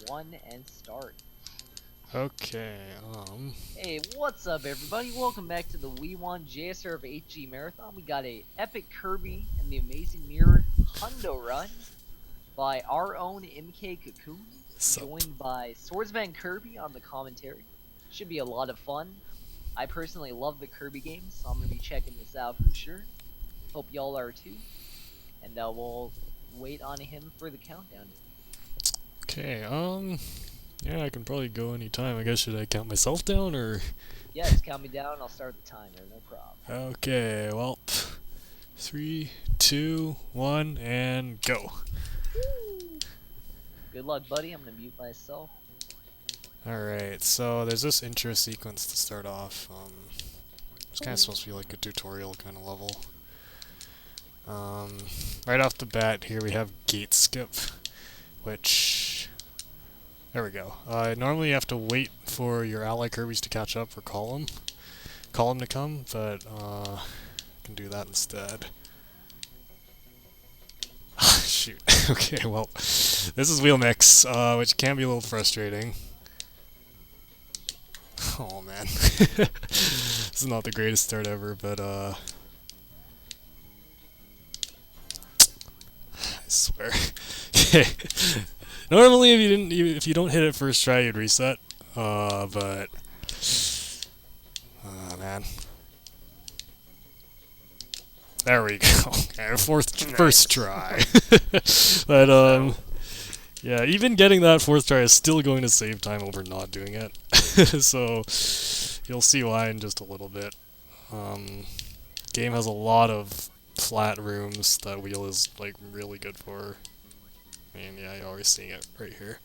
1 and start. Okay, Hey, what's up everybody? Welcome back to the WWJSRFHD Marathon. We got a epic Kirby and the Amazing Mirror Hundo run by our own MKcocoon, joined by Swordsman Kirby on the commentary. Should be a lot of fun. I personally love the Kirby games, so I'm going to be checking this out for sure. Hope y'all are too. And we'll wait on him for the countdown. okay, yeah, I can probably go anytime. I guess, should I count myself down, or? Yes, count me down, I'll start the timer, no problem. Okay, well, 3, 2, 1, and go. Good luck, buddy. I'm gonna mute myself. Alright, so there's this intro sequence to start off. It's kind of supposed to be like a tutorial kind of level. Right off the bat, here we have gate skip, which... There we go. Normally you have to wait for your ally Kirbys to catch up or call them to come, but I can do that instead. Shoot. Okay, well, this is wheel mix, which can be a little frustrating. Oh man, this is not the greatest start ever, but I swear. Okay. Normally, if you don't hit it first try, you'd reset. But man, there we go. Okay, first try. But yeah, even getting that fourth try is still going to save time over not doing it. So you'll see why in just a little bit. Game has a lot of flat rooms that wheel is like really good for. And yeah, you're always seeing it right here.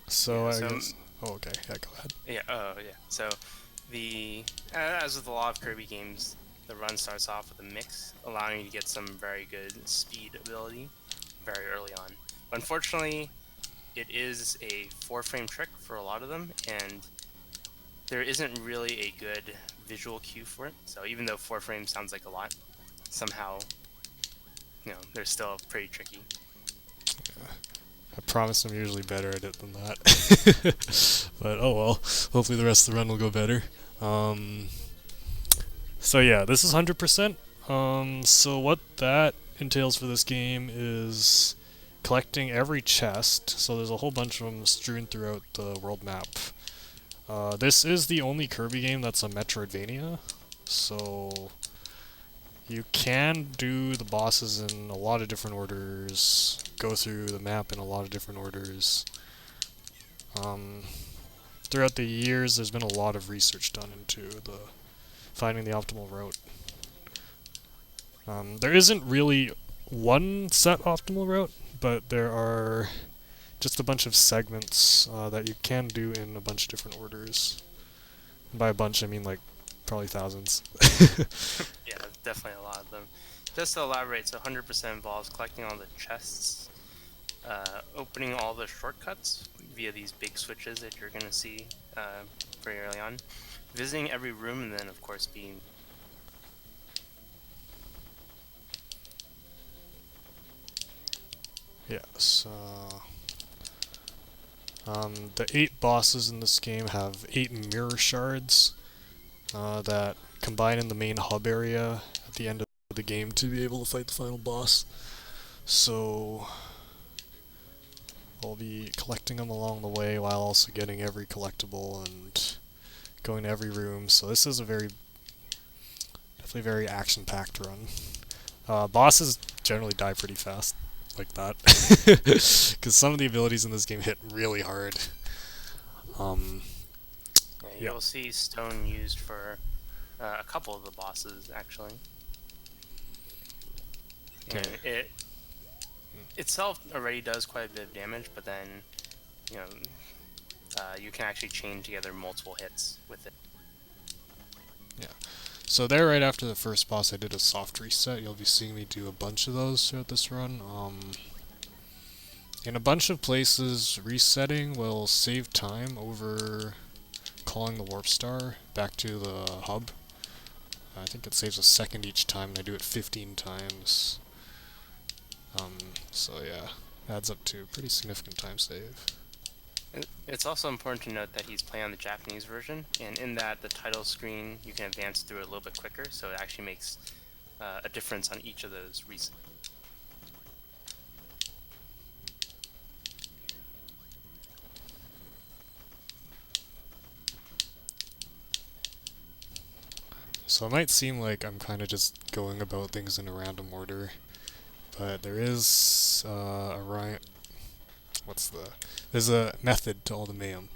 So I guess. Oh, okay. Yeah, go ahead. Yeah. Oh, yeah. So as with a lot of Kirby games, the run starts off with a mix, allowing you to get some very good speed ability very early on. Unfortunately, it is a 4-frame trick for a lot of them, and there isn't really a good visual cue for it. So even though 4 frames sounds like a lot, somehow, they're still pretty tricky. Yeah. I promise I'm usually better at it than that. But oh well, hopefully the rest of the run will go better. So yeah, this is 100%. So what that entails for this game is collecting every chest. So there's a whole bunch of them strewn throughout the world map. This is the only Kirby game that's a Metroidvania, so you can do the bosses in a lot of different orders, go through the map in a lot of different orders. Throughout the years, there's been a lot of research done into finding the optimal route. There isn't really one set optimal route, but there are just a bunch of segments that you can do in a bunch of different orders. And by a bunch, I mean like probably thousands. Yeah, definitely a lot of them. Just to elaborate, so 100% involves collecting all the chests, opening all the shortcuts via these big switches that you're going to see very early on, visiting every room, and then of course being... Yes. The 8 bosses in this game have 8 mirror shards that combine in the main hub area at the end of the game to be able to fight the final boss. So I'll be collecting them along the way while also getting every collectible and going to every room. So this is a definitely very action-packed run. Bosses generally die pretty fast, like that, because some of the abilities in this game hit really hard. You'll see stone used for a couple of the bosses, actually. Okay. And it itself already does quite a bit of damage, but then, you can actually chain together multiple hits with it. Yeah. So there, right after the first boss, I did a soft reset. You'll be seeing me do a bunch of those throughout this run. In a bunch of places, resetting will save time over calling the warp star back to the hub. I think it saves a second each time, and I do it 15 times. So yeah, adds up to a pretty significant time save. It's also important to note that he's playing on the Japanese version, and in that the title screen you can advance through it a little bit quicker, so it actually makes a difference on each of those resets. So it might seem like I'm kind of just going about things in a random order, but there is there's a method to all the mayhem.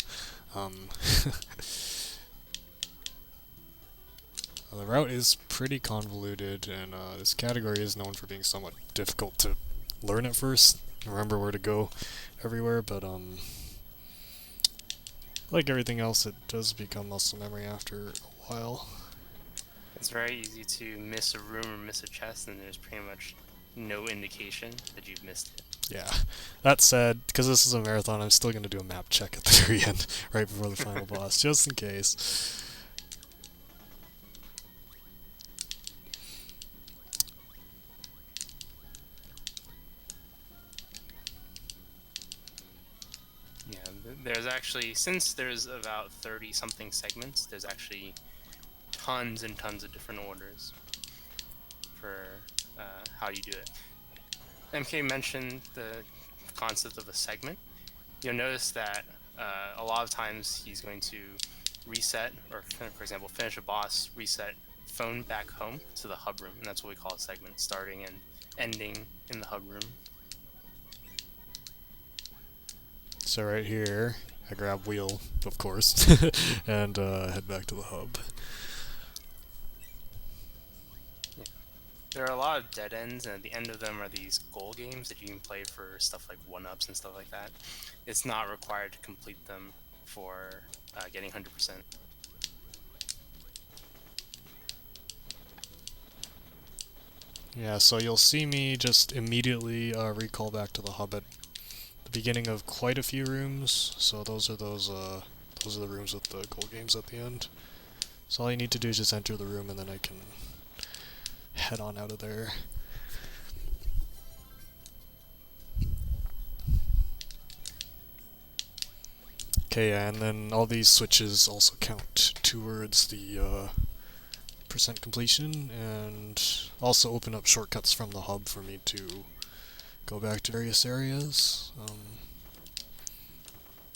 The route is pretty convoluted, and this category is known for being somewhat difficult to learn at first, remember where to go everywhere, but like everything else, it does become muscle memory after a while. It's very easy to miss a room or miss a chest, and there's pretty much no indication that you've missed it. Yeah. That said, because this is a marathon, I'm still going to do a map check at the very end, right before the final boss, just in case. Yeah, there's actually, since there's about 30-something segments, there's actually tons and tons of different orders for how you do it. MK mentioned the concept of a segment. You'll notice that a lot of times he's going to reset, or for example, finish a boss, reset, phone back home to the hub room, and that's what we call a segment, starting and ending in the hub room. So right here, I grab wheel, of course, and head back to the hub. There are a lot of dead ends, and at the end of them are these goal games that you can play for stuff like 1-ups and stuff like that. It's not required to complete them for getting 100%. Yeah, so you'll see me just immediately recall back to the hub at the beginning of quite a few rooms. So those are the rooms with the goal games at the end. So all you need to do is just enter the room, and then I can head on out of there. Okay, yeah, and then all these switches also count towards the percent completion, and also open up shortcuts from the hub for me to go back to various areas.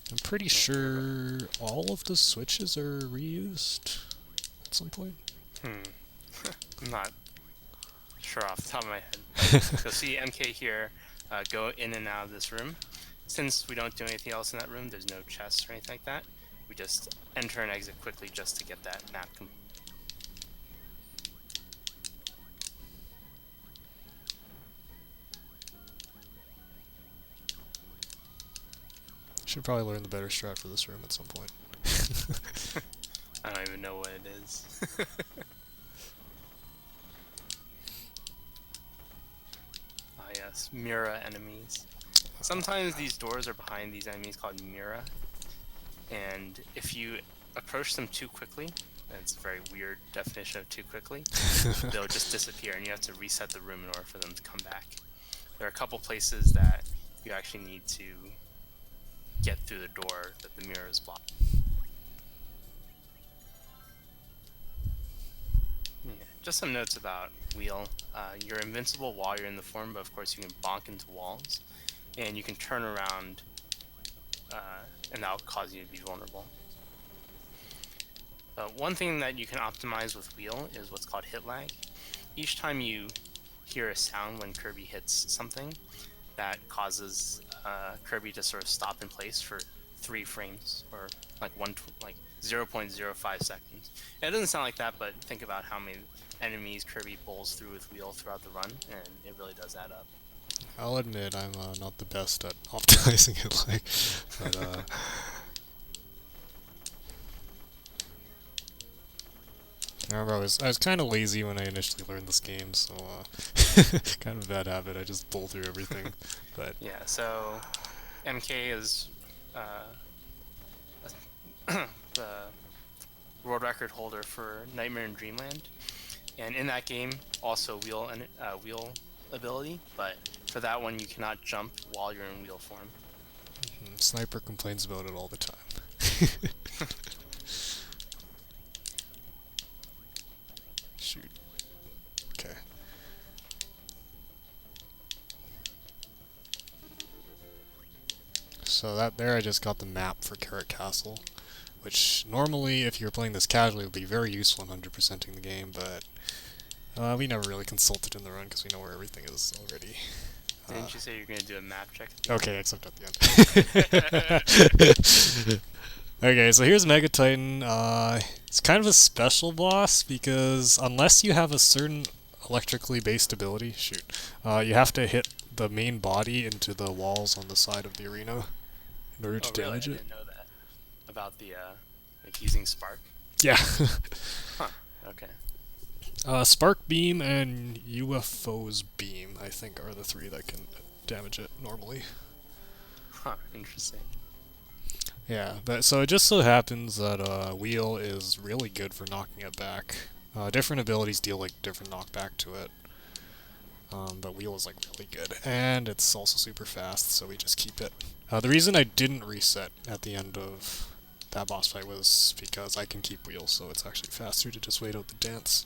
I'm pretty sure all of the switches are reused at some point. I'm not sure off the top of my head. You'll see MK here go in and out of this room. Since we don't do anything else in that room, there's no chests or anything like that. We just enter and exit quickly just to get that map complete. Should probably learn the better strat for this room at some point. I don't even know what it is. Ah yes, Mira enemies. Sometimes these doors are behind these enemies called Mira, and if you approach them too quickly, that's a very weird definition of too quickly, they'll just disappear and you have to reset the room in order for them to come back. There are a couple places that you actually need to get through the door that the mirror is blocked. Yeah. Just some notes about wheel. You're invincible while you're in the form, but of course you can bonk into walls, and you can turn around, and that'll cause you to be vulnerable. One thing that you can optimize with wheel is what's called hit lag. Each time you hear a sound when Kirby hits something, that causes Kirby to sort of stop in place for 3 frames, or like 0.05 seconds. And it doesn't sound like that, but think about how many enemies Kirby bowls through with wheel throughout the run, and it really does add up. I'll admit I'm not the best at optimizing it, but I remember I was kind of lazy when I initially learned this game, so kind of a bad habit. I just bowl through everything. But yeah, so MK is the world record holder for Nightmare in Dreamland, and in that game also wheel ability, but for that one you cannot jump while you're in wheel form. Sniper complains about it all the time. Shoot. Okay. So that there, I just got the map for Carrot Castle, which normally, if you're playing this casually, would be very useful in 100%ing the game, but we never really consulted in the run because we know where everything is already. Didn't you say you're going to do a map check? Okay, except at the end. Okay, so here's Mega Titan. It's kind of a special boss because unless you have a certain electrically based ability, you have to hit the main body into the walls on the side of the arena in order to damage I it. didn't know that. About the, like using Spark? Yeah. Huh, okay. Spark Beam and UFO's Beam, I think, are the three that can damage it normally. Huh, interesting. Yeah, so it just so happens that Wheel is really good for knocking it back. Different abilities deal like different knockback to it. But Wheel is like really good. And it's also super fast, so we just keep it. The reason I didn't reset at the end of that boss fight was because I can keep Wheel, so it's actually faster to just wait out the dance.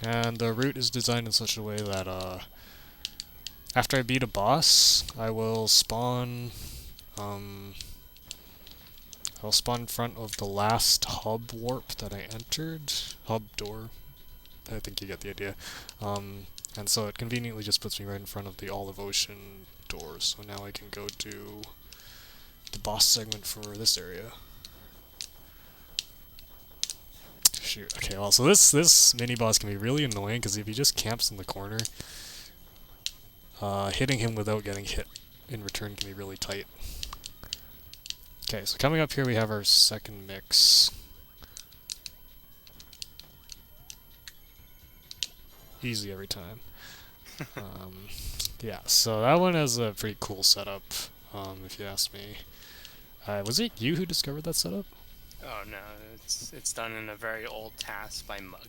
And the route is designed in such a way that after I beat a boss, I will spawn in front of the last hub warp that I entered. Hub door. I think you get the idea. And so it conveniently just puts me right in front of the Olive Ocean doors. So now I can go do the boss segment for this area. Shoot. Okay, well, so this mini-boss can be really annoying because if he just camps in the corner, hitting him without getting hit in return can be really tight. Okay, so coming up here we have our second mix. Easy every time. Yeah, so that one has a pretty cool setup, if you ask me. Was it you who discovered that setup? Oh no, it's done in a very old task by Mug.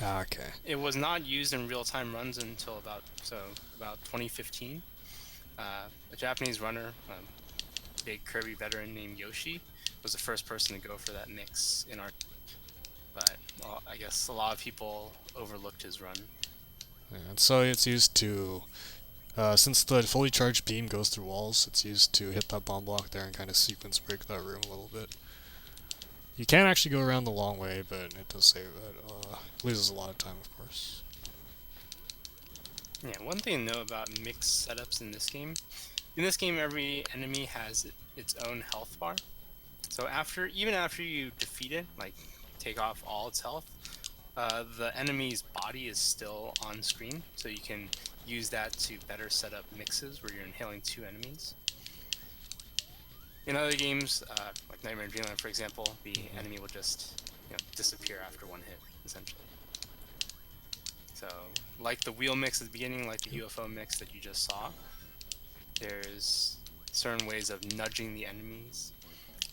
Ah, okay. It was not used in real-time runs until about 2015. A Japanese runner, a big Kirby veteran named Yoshi, was the first person to go for that mix in our. But well, I guess a lot of people overlooked his run. Yeah, and so it's used to, since the fully charged beam goes through walls, it's used to hit that bomb block there and kind of sequence break that room a little bit. You can actually go around the long way, but it does say that it loses a lot of time, of course. Yeah, one thing to know about mixed setups in this game. In this game, every enemy has its own health bar. So even after you defeat it, like take off all its health, the enemy's body is still on screen. So you can use that to better set up mixes where you're inhaling two enemies. In other games, like Nightmare in Dreamland, for example, the enemy will just disappear after one hit, essentially. So, like the wheel mix at the beginning, like the UFO mix that you just saw, there's certain ways of nudging the enemies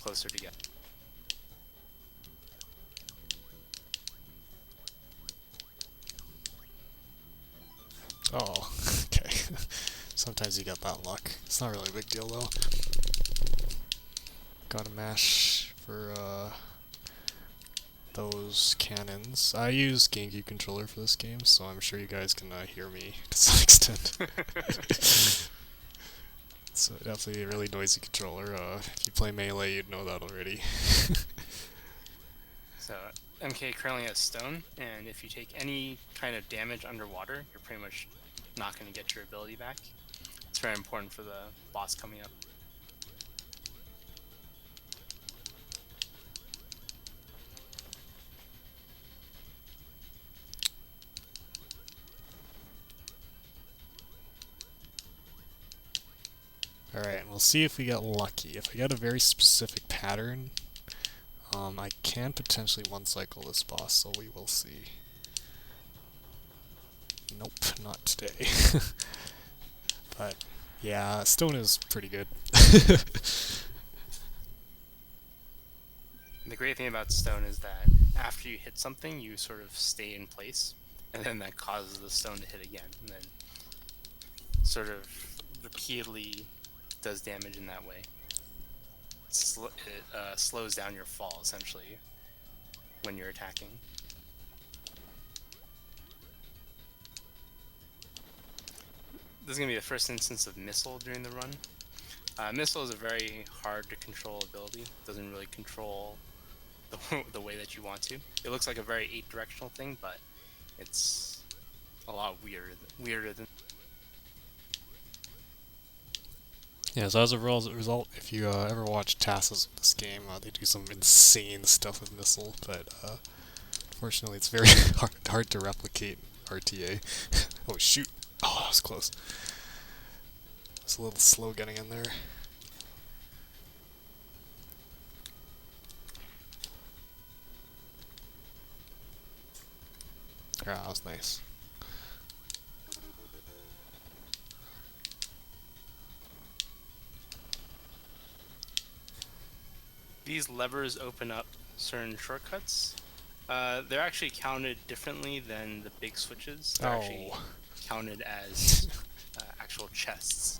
closer together. Oh, okay. Sometimes you get that luck. It's not really a big deal, though. Gotta mash for those cannons. I use GameCube controller for this game, so I'm sure you guys can hear me to some extent. It's definitely a really noisy controller. If you play Melee, you'd know that already. So MK currently has stone, and if you take any kind of damage underwater, you're pretty much not going to get your ability back. It's very important for the boss coming up. Alright, we'll see if we get lucky. If I get a very specific pattern, I can potentially one-cycle this boss, so we will see. Nope, not today. But, yeah, stone is pretty good. The great thing about stone is that after you hit something, you sort of stay in place, and then that causes the stone to hit again, and then sort of repeatedly does damage in that way. It slows down your fall, essentially, when you're attacking. This is going to be the first instance of Missile during the run. Missile is a very hard to control ability. It doesn't really control the way that you want to. It looks like a very 8-directional thing, but it's a lot weirder than. Yeah, so as a result, if you ever watch TASs of this game, they do some insane stuff with Missile, but unfortunately it's very hard to replicate RTA. Oh shoot! Oh, that was close. It's a little slow getting in there. Ah, that was nice. These levers open up certain shortcuts. They're actually counted differently than the big switches. They're actually counted as actual chests.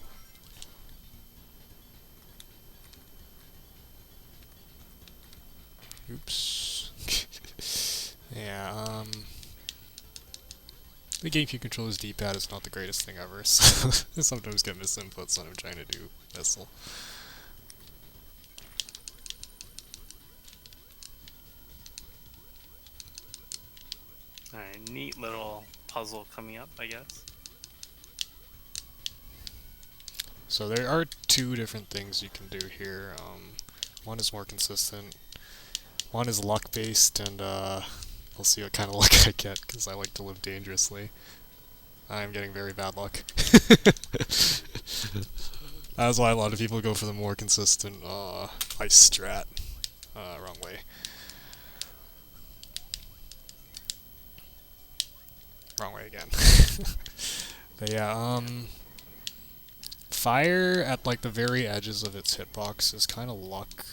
Oops. Yeah, the GameCube controller's D-pad is not the greatest thing ever, so I sometimes get misinputs when I'm trying to do Missile. Alright, neat little puzzle coming up, I guess. So there are two different things you can do here. One is more consistent. One is luck-based, and we'll see what kind of luck I get, because I like to live dangerously. I'm getting very bad luck. That's why a lot of people go for the more consistent ice strat. Wrong way. Wrong way again. But yeah, fire at like the very edges of its hitbox is kind of luck.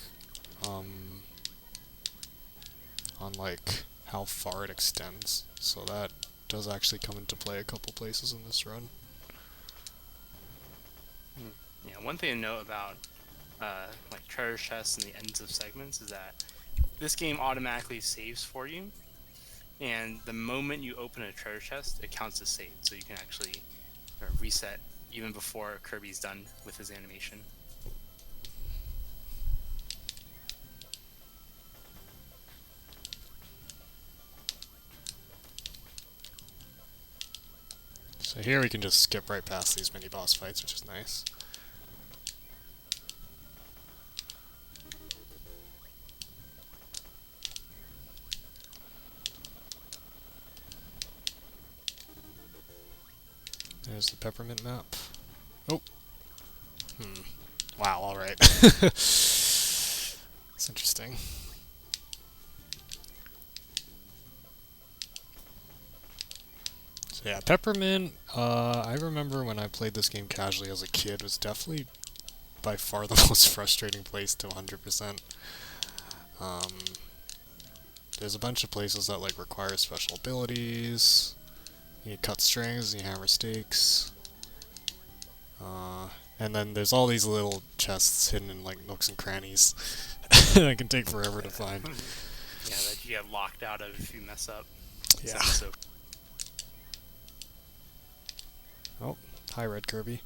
On like how far it extends, so that does actually come into play a couple places in this run. Yeah, one thing to note about like treasure chests and the ends of segments is that this game automatically saves for you, and the moment you open a treasure chest, it counts as saved, so you can actually reset even before Kirby's done with his animation. So here we can just skip right past these mini boss fights, which is nice. There's the peppermint map. Oh! Wow, alright. That's interesting. So yeah, peppermint, I remember when I played this game casually as a kid, was definitely by far the most frustrating place to 100%. There's a bunch of places that like require special abilities. You cut strings, you hammer stakes. And then there's all these little chests hidden in like nooks and crannies that can take forever to find. Yeah, that you get locked out of if you mess up. Yeah. So Oh, hi Red Kirby.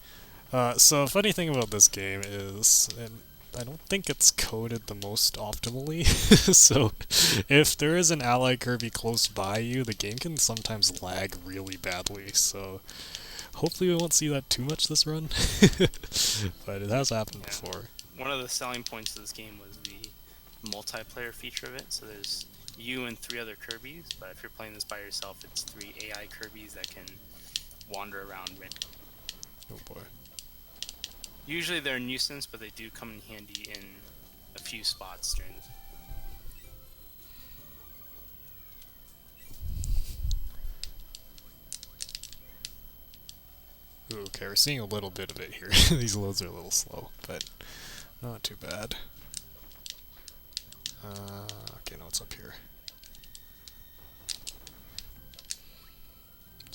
So funny thing about this game is, and I don't think it's coded the most optimally, so if there is an ally Kirby close by you, the game can sometimes lag really badly, so hopefully we won't see that too much this run, but it has happened before. One of the selling points of this game was the multiplayer feature of it, so there's you and 3 other Kirbys, but if you're playing this by yourself, it's 3 AI Kirbys that can wander around. Oh boy. Usually they're a nuisance, but they do come in handy in a few spots during the Ooh, okay, we're seeing a little bit of it here. These loads are a little slow, but not too bad. Okay, no, it's up here.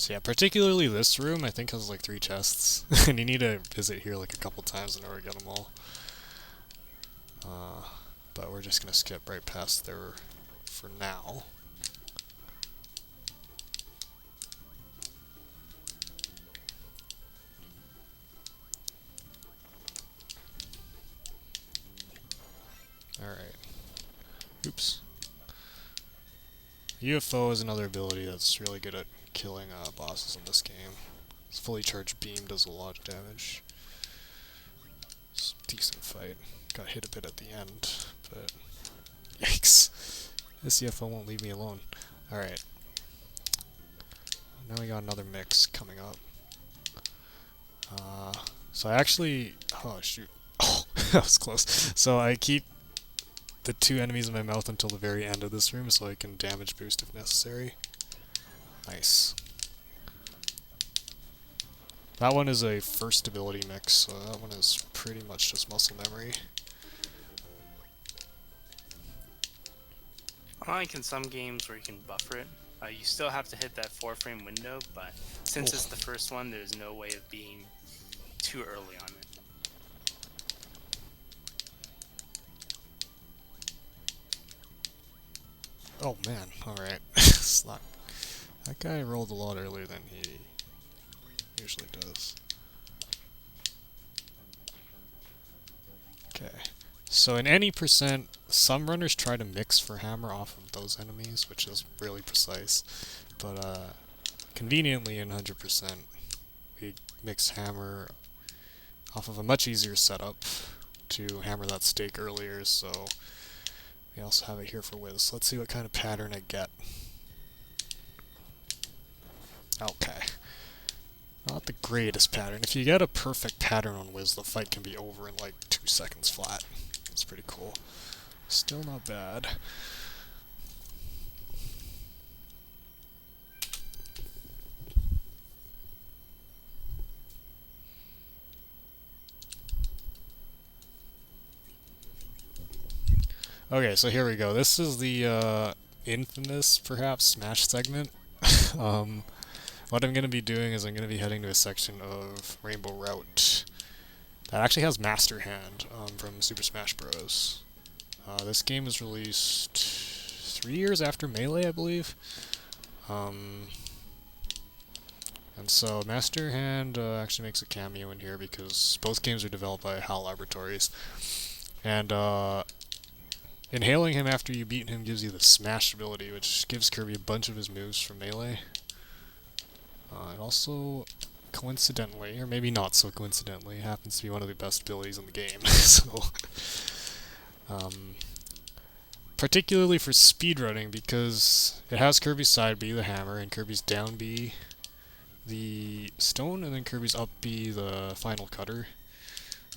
So yeah, particularly this room, I think has like 3 chests, and you need to visit here like a couple times in order to get them all. But we're just gonna skip right past there for now. Alright. Oops. UFO is another ability that's really good at killing bosses in this game. This fully charged beam does a lot of damage. It's a decent fight. Got hit a bit at the end, but yikes. This UFO won't leave me alone. Alright. Now we got another mix coming up. So I actually... Oh, shoot. Oh, that was close. So I keep the 2 enemies in my mouth until the very end of this room so I can damage boost if necessary. Nice. That one is a first ability mix, so that one is pretty much just muscle memory. Unlike in some games where you can buffer it, you still have to hit that 4-frame window, but since it's the first one, there's no way of being too early on it. Oh man, alright. That guy rolled a lot earlier than he usually does. Okay. So in any percent, some runners try to mix for hammer off of those enemies, which is really precise. But conveniently in 100%, we mix hammer off of a much easier setup to hammer that stake earlier, so we also have it here for Wiz. Let's see what kind of pattern I get. Okay. Not the greatest pattern. If you get a perfect pattern on Wiz, the fight can be over in like 2 seconds flat. It's pretty cool. Still not bad. Okay, so here we go. This is the infamous, perhaps, Smash segment. What I'm going to be doing is I'm going to be heading to a section of Rainbow Route that actually has Master Hand from Super Smash Bros. This game was released 3 years after Melee, I believe. And so Master Hand actually makes a cameo in here because both games are developed by HAL Laboratories. And inhaling him after you beat him gives you the Smash ability, which gives Kirby a bunch of his moves from Melee. It also, coincidentally, or maybe not so coincidentally, happens to be one of the best abilities in the game. So, particularly for speedrunning, because it has Kirby's side B, the hammer, and Kirby's down B, the stone, and then Kirby's up B, the final cutter.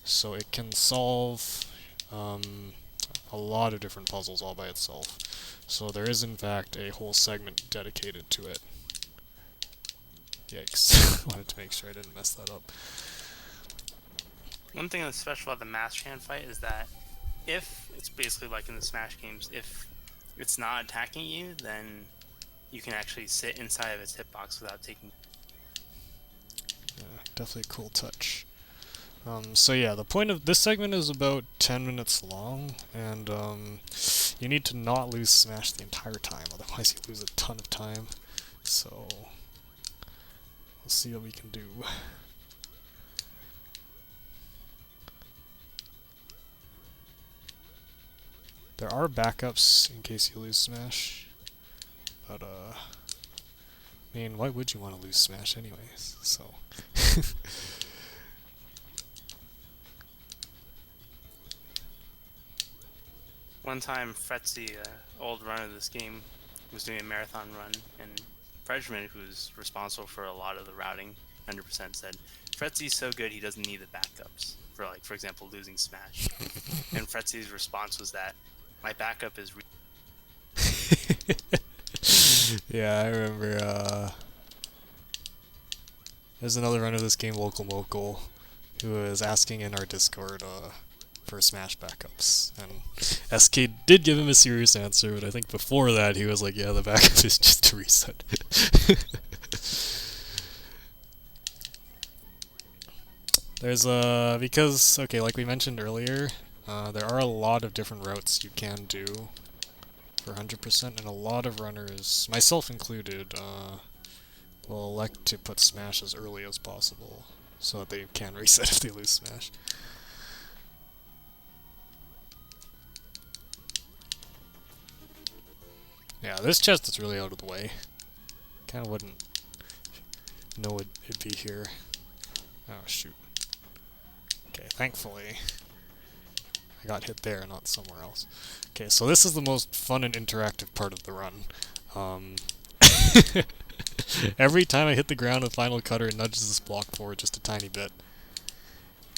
So it can solve a lot of different puzzles all by itself. So there is, in fact, a whole segment dedicated to it. Yikes. Wanted to make sure I didn't mess that up. One thing that's special about the Master Hand fight is that if, it's basically like in the Smash games, if it's not attacking you, then you can actually sit inside of its hitbox without taking... Yeah, definitely a cool touch. So yeah, the point of this segment is about 10 minutes long, and you need to not lose Smash the entire time, otherwise you lose a ton of time. So we'll see what we can do. There are backups in case you lose Smash, but I mean, why would you want to lose Smash anyways? So. One time, Fretzy, old runner of this game, was doing a marathon run, and Fredgman, who's responsible for a lot of the routing, 100% said, Fretzy's so good he doesn't need the backups, for like, for example, losing Smash. And Fretzy's response was that, my backup is Yeah, I remember, there's another runner of this game, Local Mocal, who was asking in our Discord, for Smash backups, and SK did give him a serious answer, but I think before that he was like, yeah, the backup is just to reset. There's because, okay, like we mentioned earlier, there are a lot of different routes you can do for 100%, and a lot of runners, myself included, will elect to put Smash as early as possible, so that they can reset if they lose Smash. Yeah, this chest is really out of the way. Kinda wouldn't know it'd be here. Oh, shoot. Okay, thankfully, I got hit there, not somewhere else. Okay, so this is the most fun and interactive part of the run. Every time I hit the ground with Final Cutter, it nudges this block forward just a tiny bit.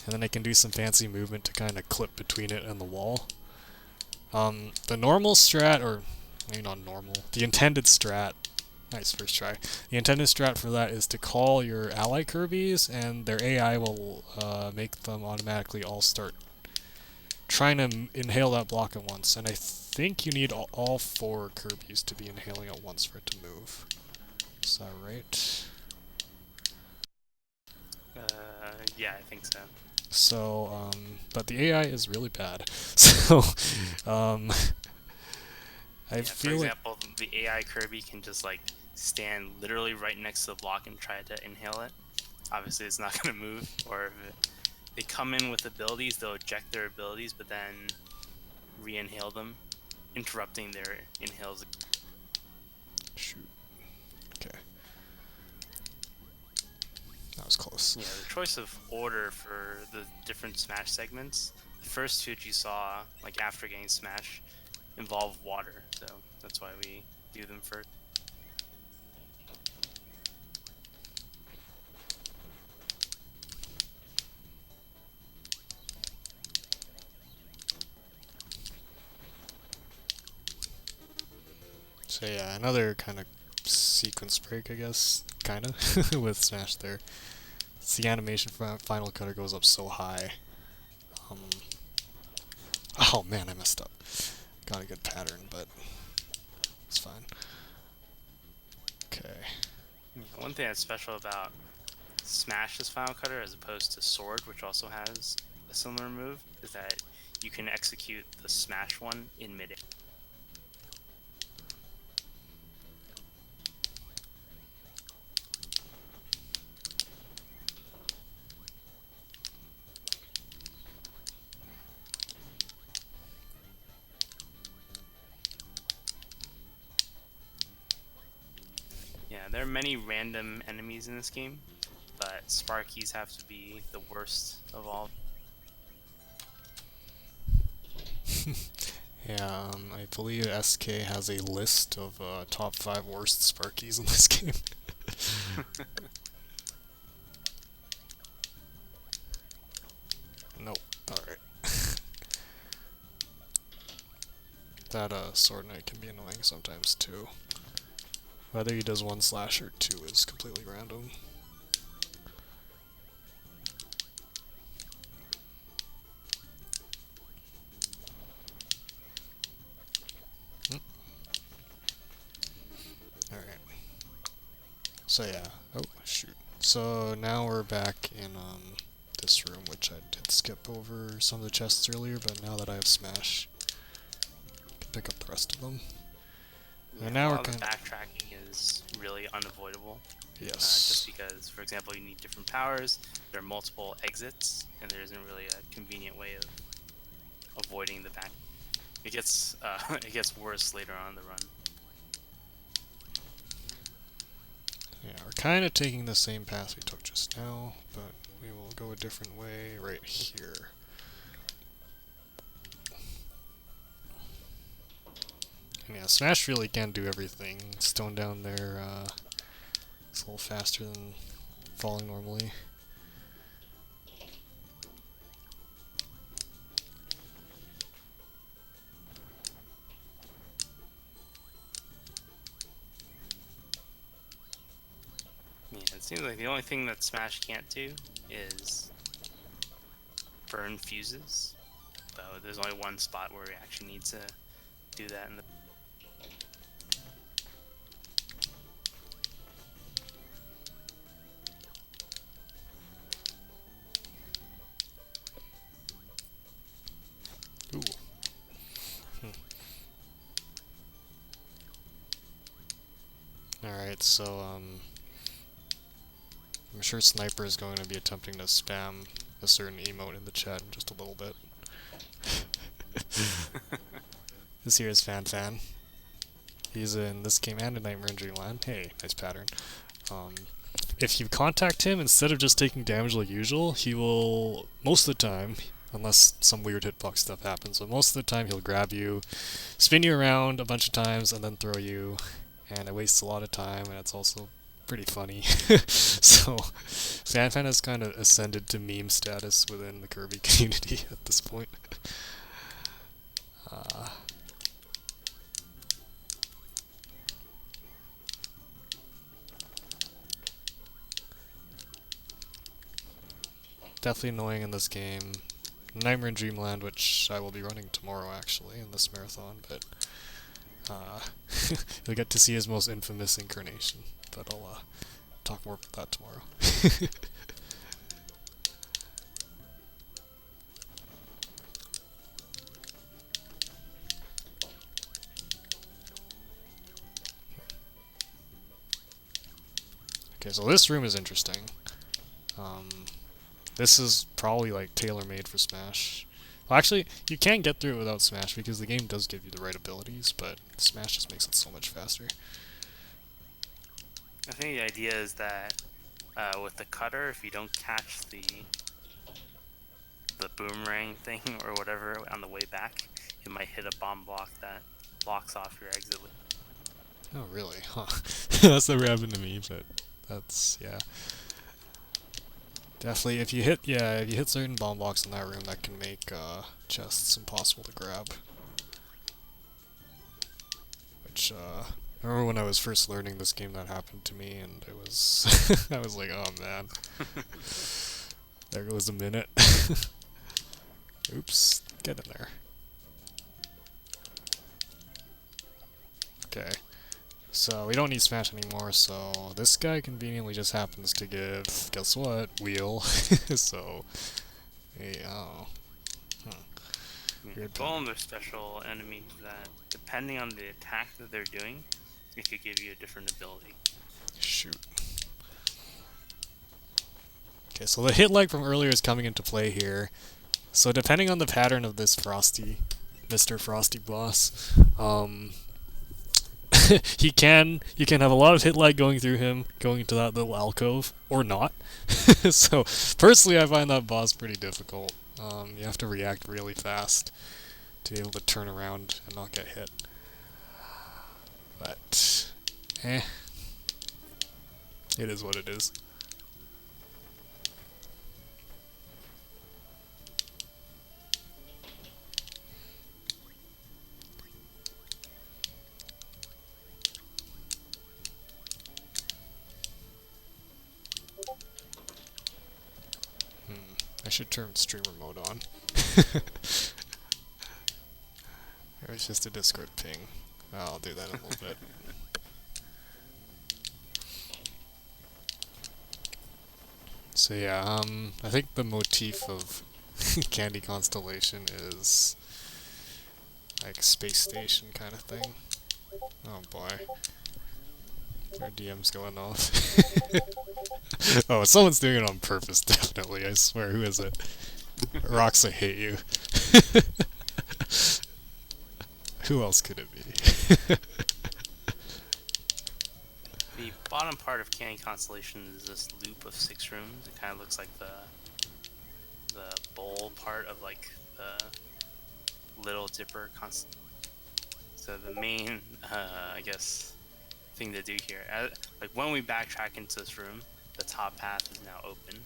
And then I can do some fancy movement to kind of clip between it and the wall. The normal strat, or maybe not normal, the intended strat, nice first try. The intended strat for that is to call your ally Kirby's, and their AI will make them automatically all start trying to inhale that block at once. And I think you need all 4 Kirby's to be inhaling at once for it to move. Is that right? Yeah, I think so. So, but the AI is really bad. So, I For feel example, the AI Kirby can just like stand literally right next to the block and try to inhale it. Obviously, it's not going to move. Or if they come in with abilities, they'll eject their abilities, but then re-inhale them, interrupting their inhales. Shoot. Okay. That was close. Yeah, the choice of order for the different Smash segments, the first 2 that you saw, like after getting Smash, involve water, so that's why we do them first. So yeah, another kind of sequence break, I guess, kind of, with Smash there. It's the animation for Final Cutter goes up so high. Oh man, I messed up. Got a good pattern, but it's fine. Okay. One thing that's special about Smash's Final Cutter as opposed to Sword, which also has a similar move, is that you can execute the Smash one in mid-air. Yeah, there are many random enemies in this game, but Sparkies have to be the worst of all. Yeah, I believe SK has a list of top 5 worst Sparkies in this game. Nope. Alright. That Sword Knight can be annoying sometimes too. Whether he does 1 slash or 2 is completely random. Alright. So yeah. Oh, shoot. So now we're back in this room, which I did skip over some of the chests earlier, but now that I have Smash, I can pick up the rest of them. Yeah, And now a we're lot of kind the backtracking is really unavoidable. Yes. Just because, for example, you need different powers, there are multiple exits, and there isn't really a convenient way of avoiding the back. It gets it gets worse later on in the run. Yeah, we're kind of taking the same path we took just now, but we will go a different way right here. And yeah, Smash really can do everything. Stone down there, it's a little faster than falling normally. Yeah, it seems like the only thing that Smash can't do is burn fuses. So there's only one spot where we actually need to do that in the. Alright, so, I'm sure Sniper is going to be attempting to spam a certain emote in the chat in just a little bit. This here is Fan. He's in this game and in Nightmare in Dreamland. Hey, nice pattern. If you contact him, instead of just taking damage like usual, he will, most of the time, unless some weird hitbox stuff happens, but most of the time he'll grab you, spin you around a bunch of times, and then throw you, and it wastes a lot of time, and it's also pretty funny. So, Fan has kind of ascended to meme status within the Kirby community at this point. Definitely annoying in this game. Nightmare in Dreamland, which I will be running tomorrow actually in this marathon, but you'll get to see his most infamous incarnation. But I'll talk more about that tomorrow. Okay, so this room is interesting. This is probably like tailor-made for Smash. Well, actually, you can get through it without Smash because the game does give you the right abilities, but Smash just makes it so much faster. I think the idea is that with the cutter, if you don't catch the boomerang thing or whatever on the way back, it might hit a bomb block that blocks off your exit. Oh, really? Huh. That's never happened to me, but that's, yeah. Definitely, if you hit certain bomb blocks in that room, that can make chests impossible to grab. Which, I remember when I was first learning this game that happened to me, and it was, I was like, oh man. There goes a minute. Oops, get in there. Okay. So, we don't need Smash anymore, so this guy conveniently just happens to give, guess what, wheel. So, hey, oh. Weird Golem are special enemies that, depending on the attack that they're doing, it could give you a different ability. Shoot. Okay, so the hit lag from earlier is coming into play here. So depending on the pattern of this Mr. Frosty boss, you can have a lot of hit lag going through him, going into that little alcove, or not. So, personally I find that boss pretty difficult. You have to react really fast to be able to turn around and not get hit. But, it is what it is. I should turn streamer mode on. It was just a Discord ping. I'll do that in a little bit. So yeah, I think the motif of Candy Constellation is like space station kind of thing. Oh boy. Our DM's going off. Oh, someone's doing it on purpose, definitely. I swear, who is it? Rox, I hate you. Who else could it be? The bottom part of Candy Constellation is this loop of 6 rooms. It kind of looks like the bowl part of like the Little Dipper So the main, I guess, thing to do here, like when we backtrack into this room, the top path is now open.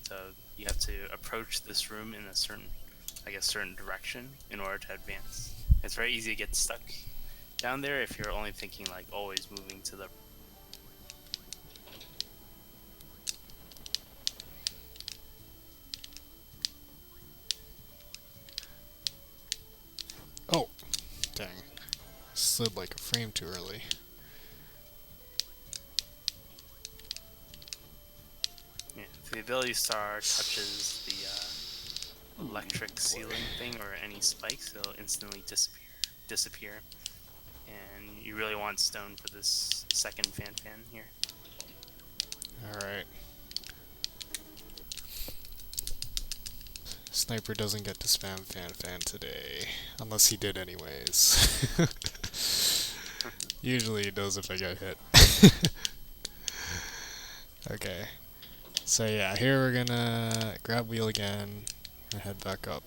So you have to approach this room in a certain direction in order to advance. It's very easy to get stuck down there if you're only thinking like always moving to the. Oh, dang. Slid like a frame too early. Yeah, if the ability star touches the electric ceiling thing or any spikes, it'll instantly disappear. and you really want stone for this second fan here. Alright. Sniper doesn't get to spam fan today. Unless he did anyways. Usually he does if I get hit. Okay. So yeah, here we're gonna grab wheel again and head back up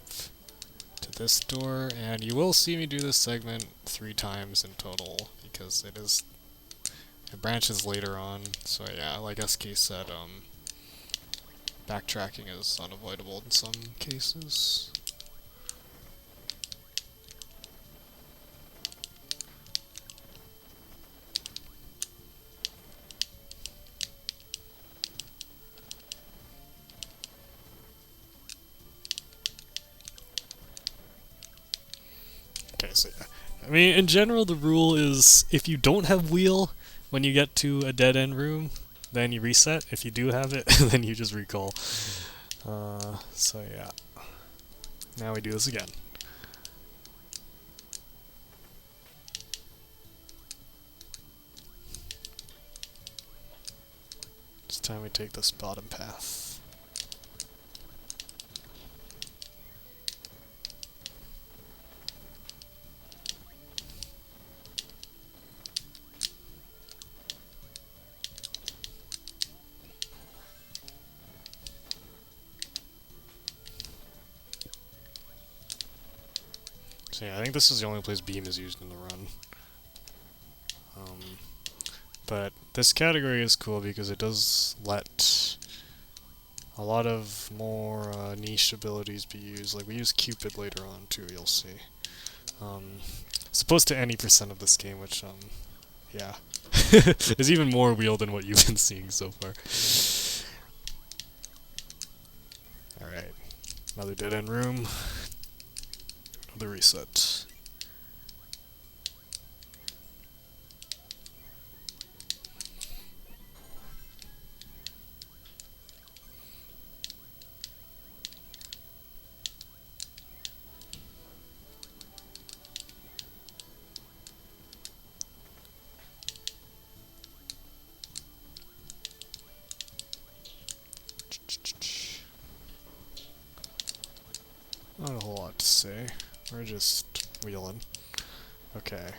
to this door, and you will see me do this segment 3 times in total because it branches later on. So yeah, like SK said, backtracking is unavoidable in some cases. Okay, so yeah. I mean, in general, the rule is if you don't have wheel when you get to a dead-end room, then you reset. If you do have it, then you just recall. So yeah. Now we do this again. This time we take this bottom path. So yeah, I think this is the only place beam is used in the run. But this category is cool because it does let a lot of more niche abilities be used. Like we use Cupid later on too, you'll see. As opposed to any % of this game, which yeah, is even more wheel than what you've been seeing so far. Alright, another dead end room. The reset. Not a whole lot to say. We're just wheeling. Okay.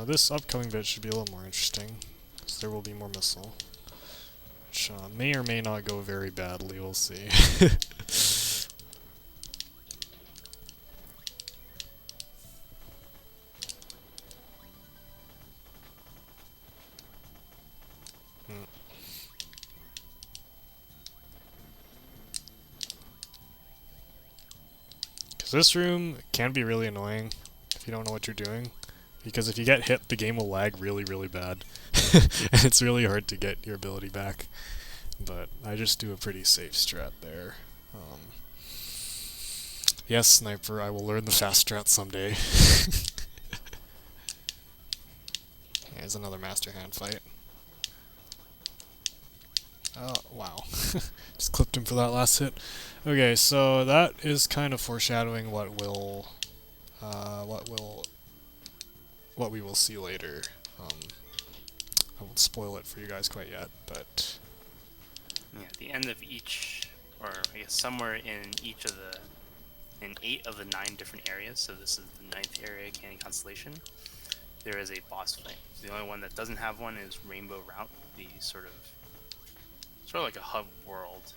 This upcoming bit should be a little more interesting, because there will be more missile. Which may or may not go very badly, we'll see. Because this room can be really annoying if you don't know what you're doing. Because if you get hit, the game will lag really, really bad. And it's really hard to get your ability back. But I just do a pretty safe strat there. Yes, Sniper, I will learn the fast strat someday. Here's another Master Hand fight. Oh, wow. Just clipped him for that last hit. Okay, so that is kind of foreshadowing what we will see later. I won't spoil it for you guys quite yet, but Yeah, at the end of each, or I guess somewhere in in 8 of the 9 different areas, so this is the 9th area, Canyon Constellation, there is a boss fight. So the only one that doesn't have one is Rainbow Route, the sort of like a hub world.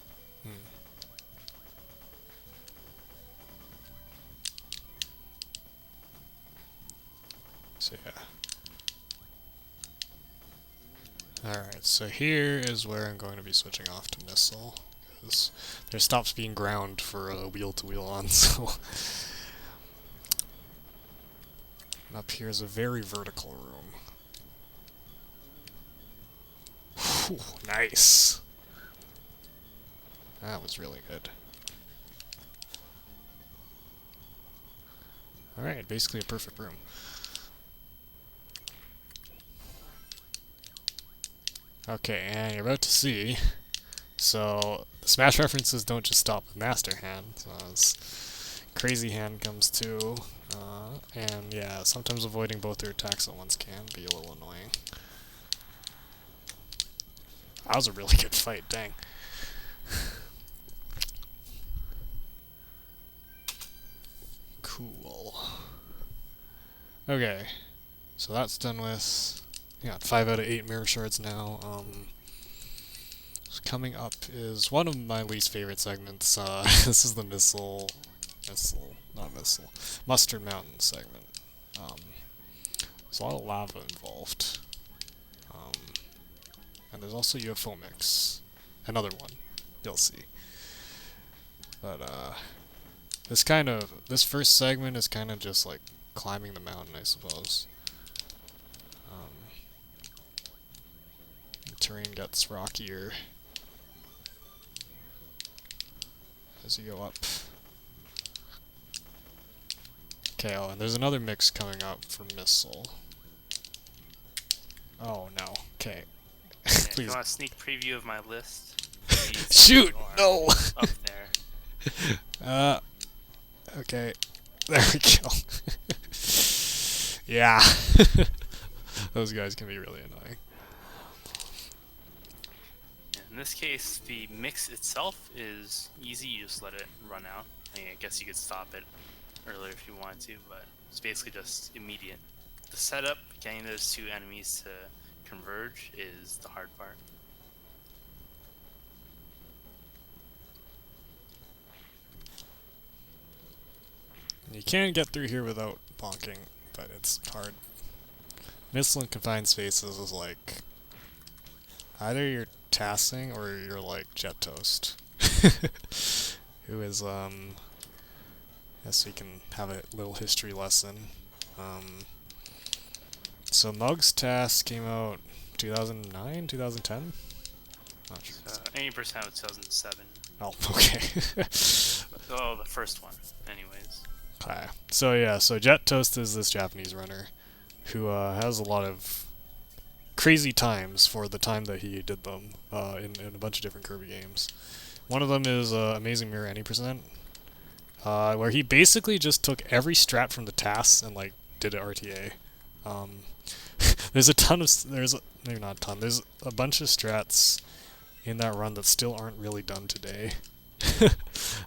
So yeah. Alright, so here is where I'm going to be switching off to missile, because there stops being ground for a wheel-to-wheel on, so... And up here is a very vertical room. Whew, nice! That was really good. Alright, basically a perfect room. Okay, and you're about to see. So, the Smash references don't just stop with Master Hand. So as Crazy Hand comes too, And yeah, sometimes avoiding both their attacks at once can be a little annoying. That was a really good fight, dang. Cool. Okay, so that's done with. We got 5 out of 8 mirror shards now. So coming up is one of my least favorite segments. This is the Mustard Mountain segment. There's a lot of lava involved. And there's also UFO mix. Another one. You'll see. But, this first segment is kind of just like climbing the mountain, I suppose. The terrain gets rockier as you go up. Okay, oh, and there's another mix coming up for missile. Oh no, okay. Yeah, if you Please. want a sneak preview of my list, Shoot! No! up there. Okay. There we go. Yeah. Those guys can be really annoying. In this case, the mix itself is easy. You just let it run out. I mean, I guess you could stop it earlier if you wanted to, but it's basically just immediate. The setup, getting those two enemies to converge, is the hard part. You can get through here without bonking, but it's hard. Missile in confined spaces is like either you're tassing or you're like Jet Toast. Who is guess we can have a little history lesson. So Mug's Task came out 2009, 2010? Not sure. 80% of 2007. Oh, okay. Oh, the first one, anyways. Okay. So yeah, so Jet Toast is this Japanese runner who has a lot of crazy times for the time that he did them in a bunch of different Kirby games. One of them is Amazing Mirror Any Percent, where he basically just took every strat from the TAS and like did it RTA. There's a ton of maybe not a ton. There's a bunch of strats in that run that still aren't really done today.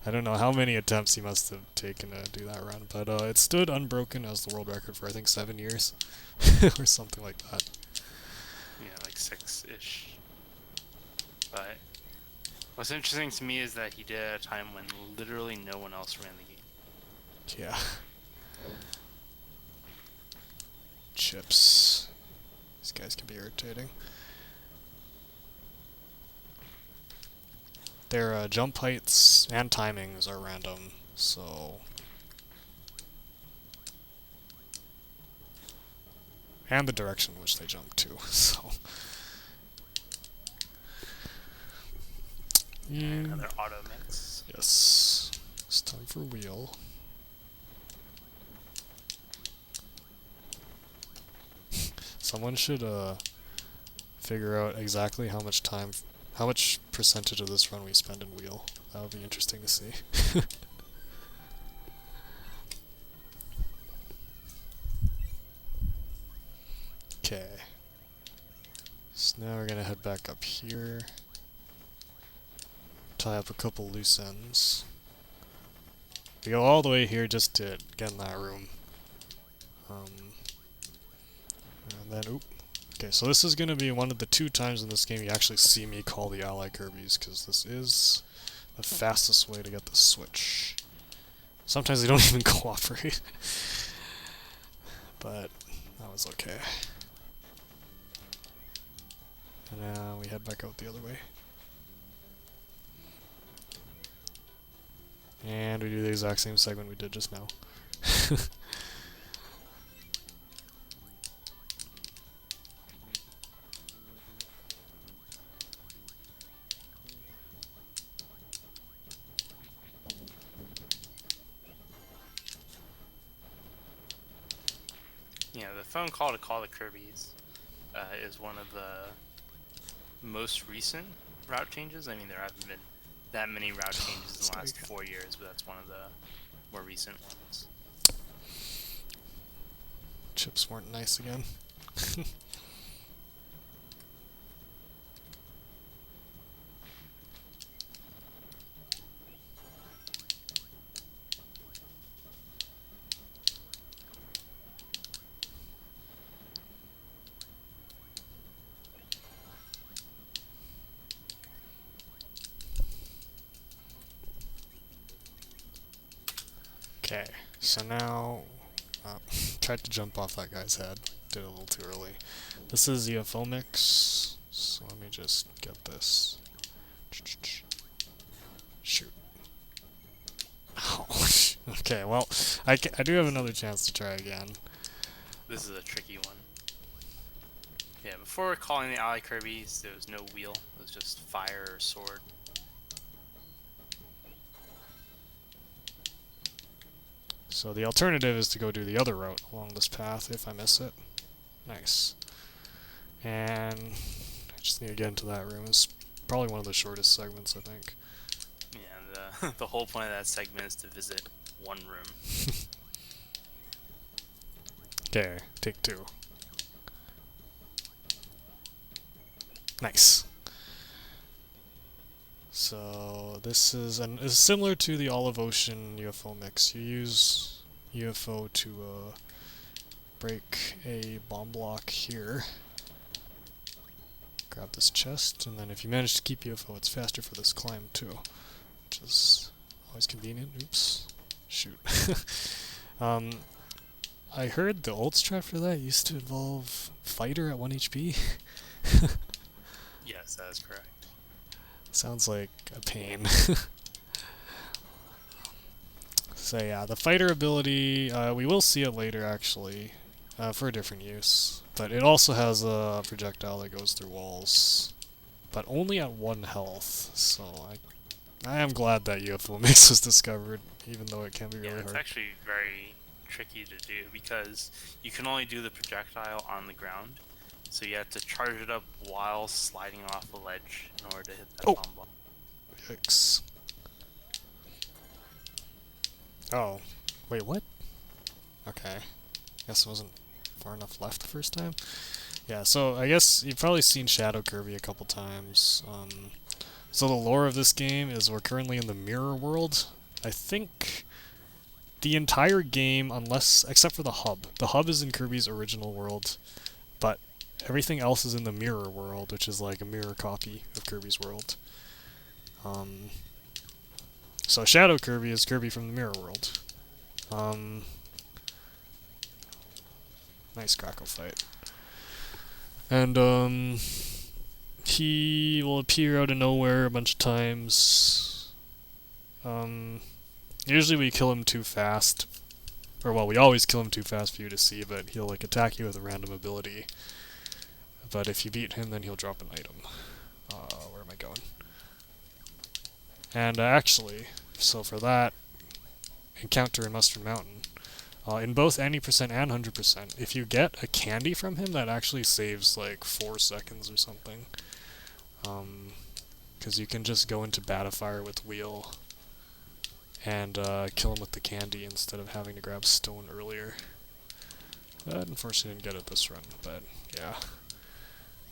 I don't know how many attempts he must have taken to do that run, but it stood unbroken as the world record for I think 7 years or something like that. Yeah, like 6-ish. But what's interesting to me is that he did it at a time when literally no one else ran the game. Yeah. Chips. These guys can be irritating. Their jump heights and timings are random, so... And the direction in which they jump to, so... Another auto mix. Yes. It's time for wheel. Someone should figure out exactly how much time, how much percentage of this run we spend in wheel. That would be interesting to see. Okay. So now we're gonna head back up here. Tie up a couple loose ends. We go all the way here just to get in that room. And then, oop. Okay, so this is going to be one of the 2 times in this game you actually see me call the ally Kirbys, because this is the fastest way to get the switch. Sometimes they don't even cooperate. But that was okay. And now we head back out the other way. And we do the exact same segment we did just now. Yeah, the phone call to call the Kirbys is one of the most recent route changes. I mean, there haven't been that many route changes in the last 4 years, but that's one of the more recent ones. chips weren't nice again. Okay, so now, tried to jump off that guy's head, did it a little too early. This is UFO mix, so let me just get this. Shoot. Oh, okay, well, I do have another chance to try again. This is a tricky one. Yeah, before calling the ally Kirby's, there was no wheel. It was just fire or sword. So the alternative is to go do the other route along this path if I miss it. Nice. And I just need to get into that room. It's probably one of the shortest segments, I think. Yeah, the whole point of that segment is to visit one room. Okay, take 2. Nice. So this is similar to the Olive Ocean UFO mix. You use UFO to break a bomb block here. Grab this chest, and then if you manage to keep UFO, it's faster for this climb too, which is always convenient. Oops. Shoot. I heard the ult strat for that used to involve fighter at 1 HP. Yes, that is correct. Sounds like a pain. So yeah, the fighter ability, we will see it later actually, for a different use. But it also has a projectile that goes through walls, but only at 1 health, so I am glad that UFO mix was discovered, even though it can be really It's hard. actually very tricky to do because you can only do the projectile on the ground. So you have to charge it up while sliding off a ledge in order to hit that bomb block. Yikes. Oh. Wait, what? Okay. Guess it wasn't far enough left the first time. Yeah, so I guess you've probably seen Shadow Kirby a couple times. So the lore of this game is we're currently in the mirror world. I think the entire game, except for the hub. The hub is in Kirby's original world, but everything else is in the mirror world, which is like a mirror copy of Kirby's world. So Shadow Kirby is Kirby from the mirror world. Nice crackle fight. And he will appear out of nowhere a bunch of times. Usually we kill him too fast. Or well, we always kill him too fast for you to see, but he'll like attack you with a random ability. But if you beat him, then he'll drop an item. Where am I going? And actually, so for that encounter in Mustard Mountain, in both 90% and 100%, if you get a candy from him, that actually saves like 4 seconds or something. Because you can just go into Battlefire with Wheel and kill him with the candy instead of having to grab Stone earlier. But unfortunately didn't get it this run, but yeah.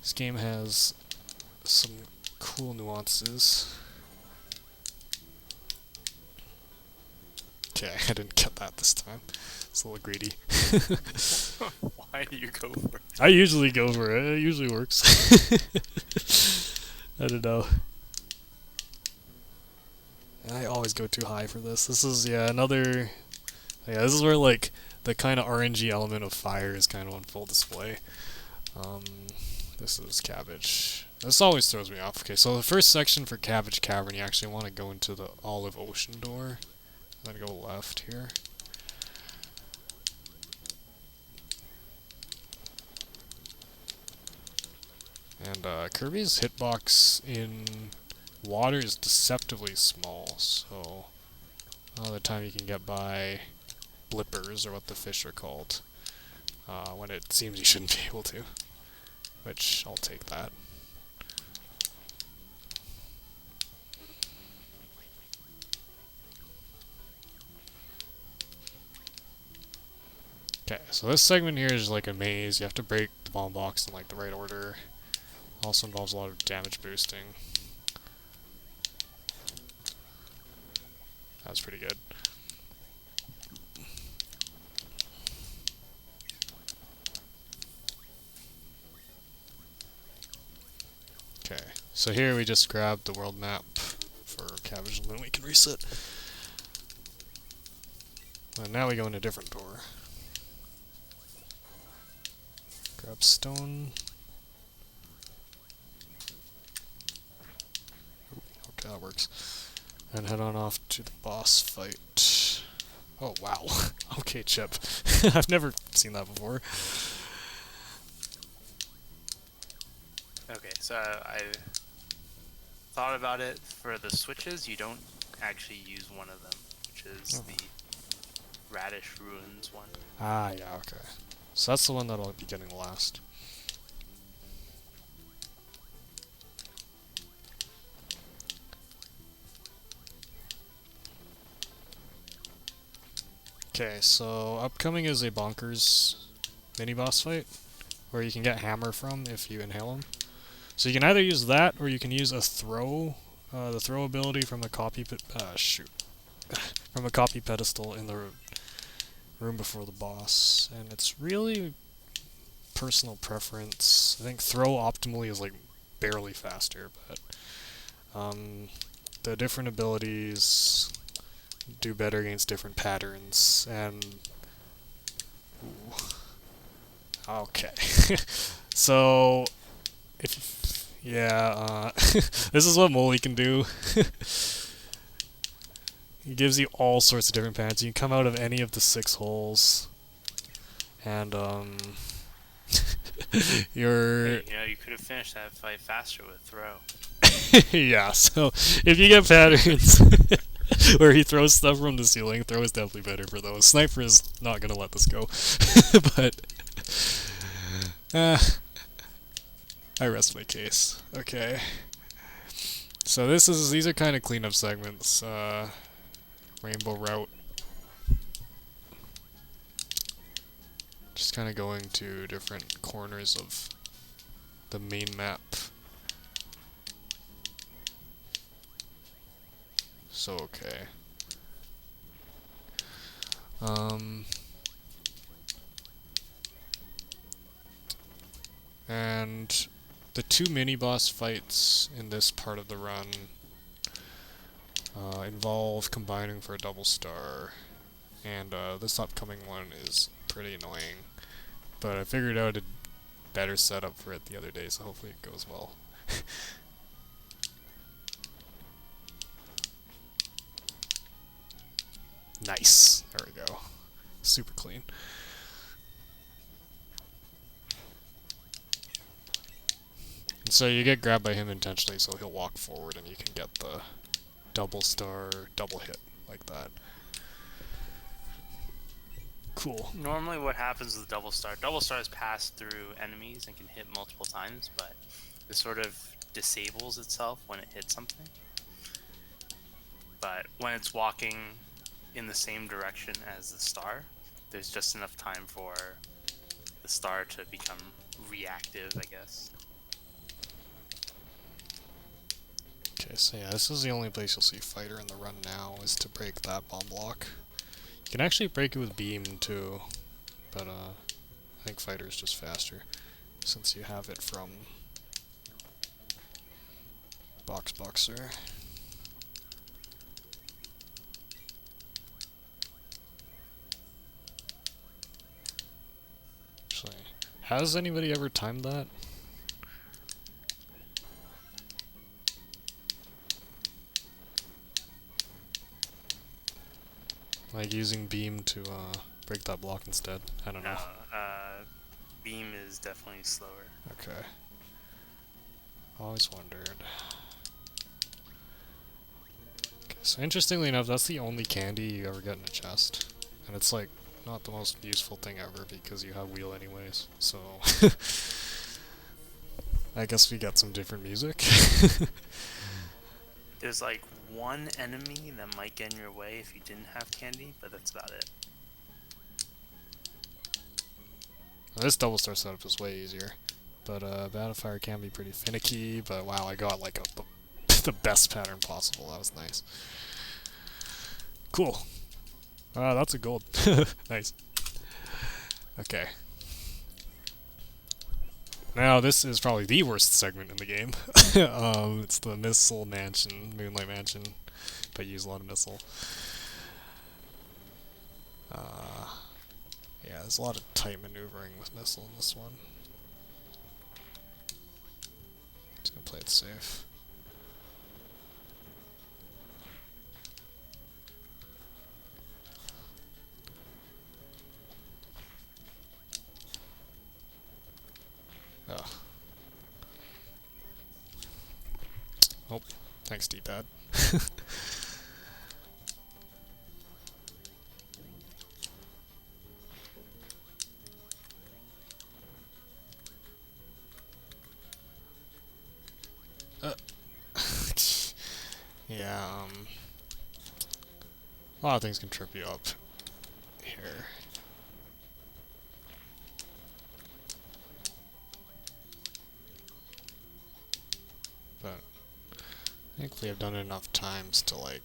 This game has some cool nuances. Okay, I didn't get that this time. It's a little greedy. Why do you go for it? I usually go for it. It usually works. I don't know. I always go too high for this. This is, another... Yeah, this is where, like, the kind of RNG element of fire is kind of on full display. This is Cabbage. This always throws me off. Okay, so the first section for Cabbage Cavern, you actually want to go into the Olive Ocean door. Then go left here. And Kirby's hitbox in water is deceptively small, so a lot of the time you can get by blippers, or what the fish are called, when it seems you shouldn't be able to. Which, I'll take that. Okay, so this segment here is like a maze. You have to break the bomb blocks in like the right order. Also involves a lot of damage boosting. That's pretty good. Okay, so here we just grab the world map for cabbage and then we can reset. And now we go in a different door. Grab stone. Okay, that works. And head on off to the boss fight. Oh, wow. Okay, Chip. I've never seen that before. Okay, so I thought about it. For the switches, you don't actually use one of them, which is the Radish Ruins one. Ah, yeah, okay. So that's the one that I'll be getting last. Okay, so upcoming is a bonkers mini-boss fight, where you can get hammer from if you inhale him. So you can either use that, or you can use a throw, the throw ability from a copy from a copy pedestal in the room before the boss, and it's really personal preference. I think throw optimally is like barely faster, but the different abilities do better against different patterns, and ooh. Okay. So if this is what Molly can do. He gives you all sorts of different patterns. You can come out of any of the 6 holes, and you're Hey, you know, you could have finished that fight faster with throw. yeah. So if you get patterns where he throws stuff from the ceiling, throw is definitely better for those. Sniper is not gonna let this go, but I rest my case. Okay. So these are kind of cleanup segments. Rainbow route. Just kind of going to different corners of the main map. So okay. And the 2 mini-boss fights in this part of the run involve combining for a double star, and this upcoming one is pretty annoying, but I figured out a better setup for it the other day, so hopefully it goes well. Nice. There we go. Super clean. And so you get grabbed by him intentionally, so he'll walk forward and you can get the double star, double hit, like that. Cool. Normally what happens with double stars pass through enemies and can hit multiple times, but it sort of disables itself when it hits something. But when it's walking in the same direction as the star, there's just enough time for the star to become reactive, I guess. Okay, so yeah, this is the only place you'll see fighter in the run now, is to break that bomb block. You can actually break it with beam too, but I think fighter is just faster, since you have it from Boxer. Actually, has anybody ever timed that? Like using beam to break that block instead? I don't know. Beam is definitely slower. Okay. Always wondered. Okay, so interestingly enough, that's the only candy you ever get in a chest. And it's like not the most useful thing ever because you have wheel anyways, so I guess we got some different music. There's like one enemy that might get in your way if you didn't have candy, but that's about it. This double star setup is way easier. But Battlefire can be pretty finicky, but wow, I got like the best pattern possible. That was nice. Cool. That's a gold. Nice. Okay. Now this is probably the worst segment in the game. It's the Missile Mansion, Moonlight Mansion, but you use a lot of missile. Yeah, there's a lot of tight maneuvering with missile in this one. Just gonna play it safe. Oh. Oh, thanks, D-pad. Yeah, a lot of things can trip you up here. But thankfully I've done it enough times to, like,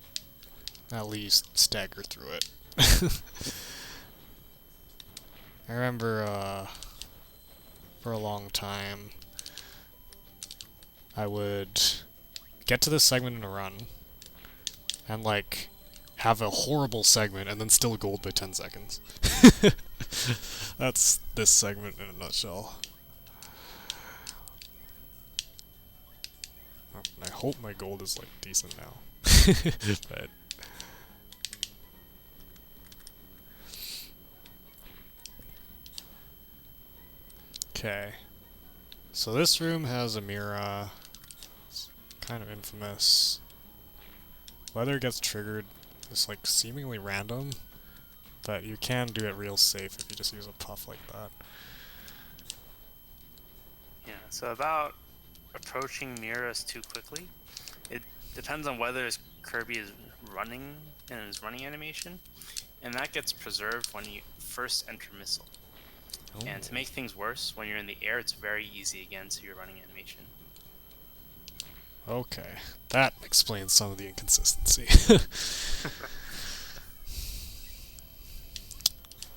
at least stagger through it. I remember, for a long time, I would get to this segment in a run, and, like, have a horrible segment, and then still gold by 10 seconds. That's this segment in a nutshell. I hope my gold is, like, decent now. But okay. So this room has a Mira. It's kind of infamous. Whether it gets triggered is, like, seemingly random, but you can do it real safe if you just use a puff like that. Yeah, so about approaching Miras too quickly, it depends on whether Kirby is running in his running animation, and that gets preserved when you first enter missile. Oh. And to make things worse, when you're in the air, it's very easy again to your running animation. Okay, that explains some of the inconsistency.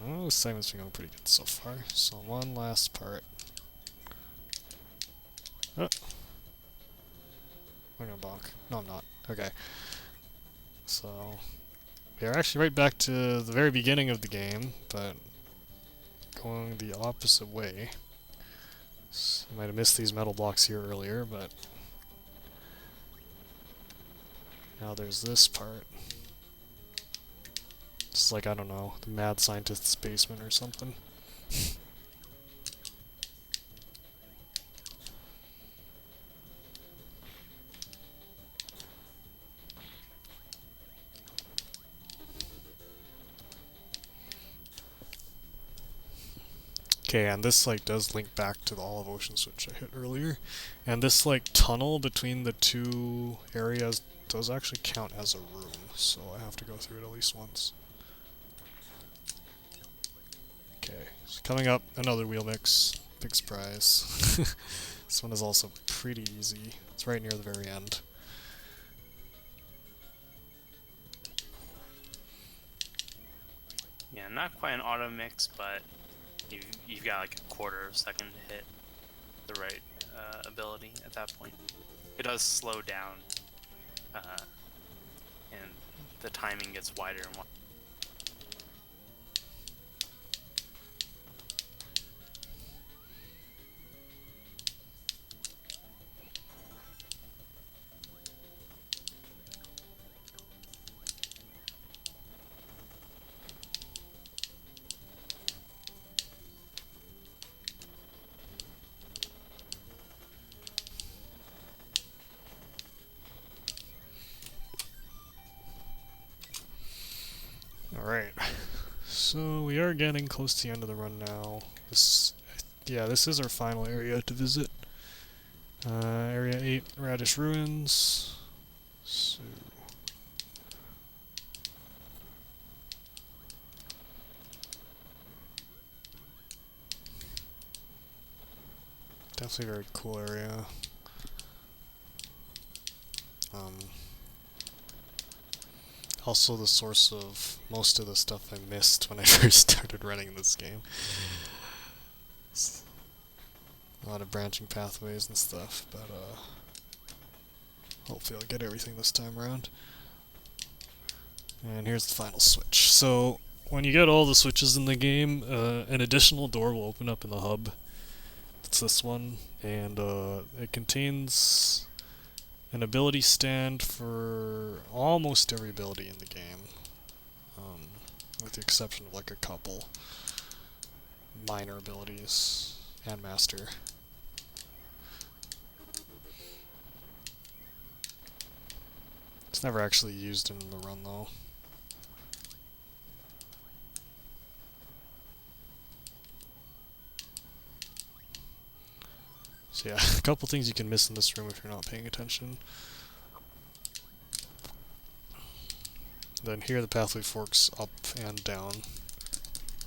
Oh, this segment's been going pretty good so far. So one last part. Oh. I'm gonna bonk. No, I'm not. Okay. So we are actually right back to the very beginning of the game, but going the opposite way. So I might have missed these metal blocks here earlier, but now there's this part. It's like, I don't know, the mad scientist's basement or something. Okay, and this, like, does link back to the Olive Ocean switch I hit earlier. And this, like, tunnel between the two areas does actually count as a room, so I have to go through it at least once. Okay, so coming up, another wheel mix. Big surprise. This one is also pretty easy. It's right near the very end. Yeah, not quite an auto mix, but you've got like a quarter of a second to hit the right ability at that point. It does slow down, and the timing gets wider and wider. Alright, so we are getting close to the end of the run now. This is our final area to visit. Area 8, Radish Ruins. So Definitely a very cool area. Also the source of most of the stuff I missed when I first started running this game. A lot of branching pathways and stuff, but hopefully I'll get everything this time around. And here's the final switch. So when you get all the switches in the game, an additional door will open up in the hub. It's this one, and it contains an ability stand for almost every ability in the game, with the exception of like a couple minor abilities and master. It's never actually used in the run though. So yeah, a couple things you can miss in this room if you're not paying attention. Then here the pathway forks up and down.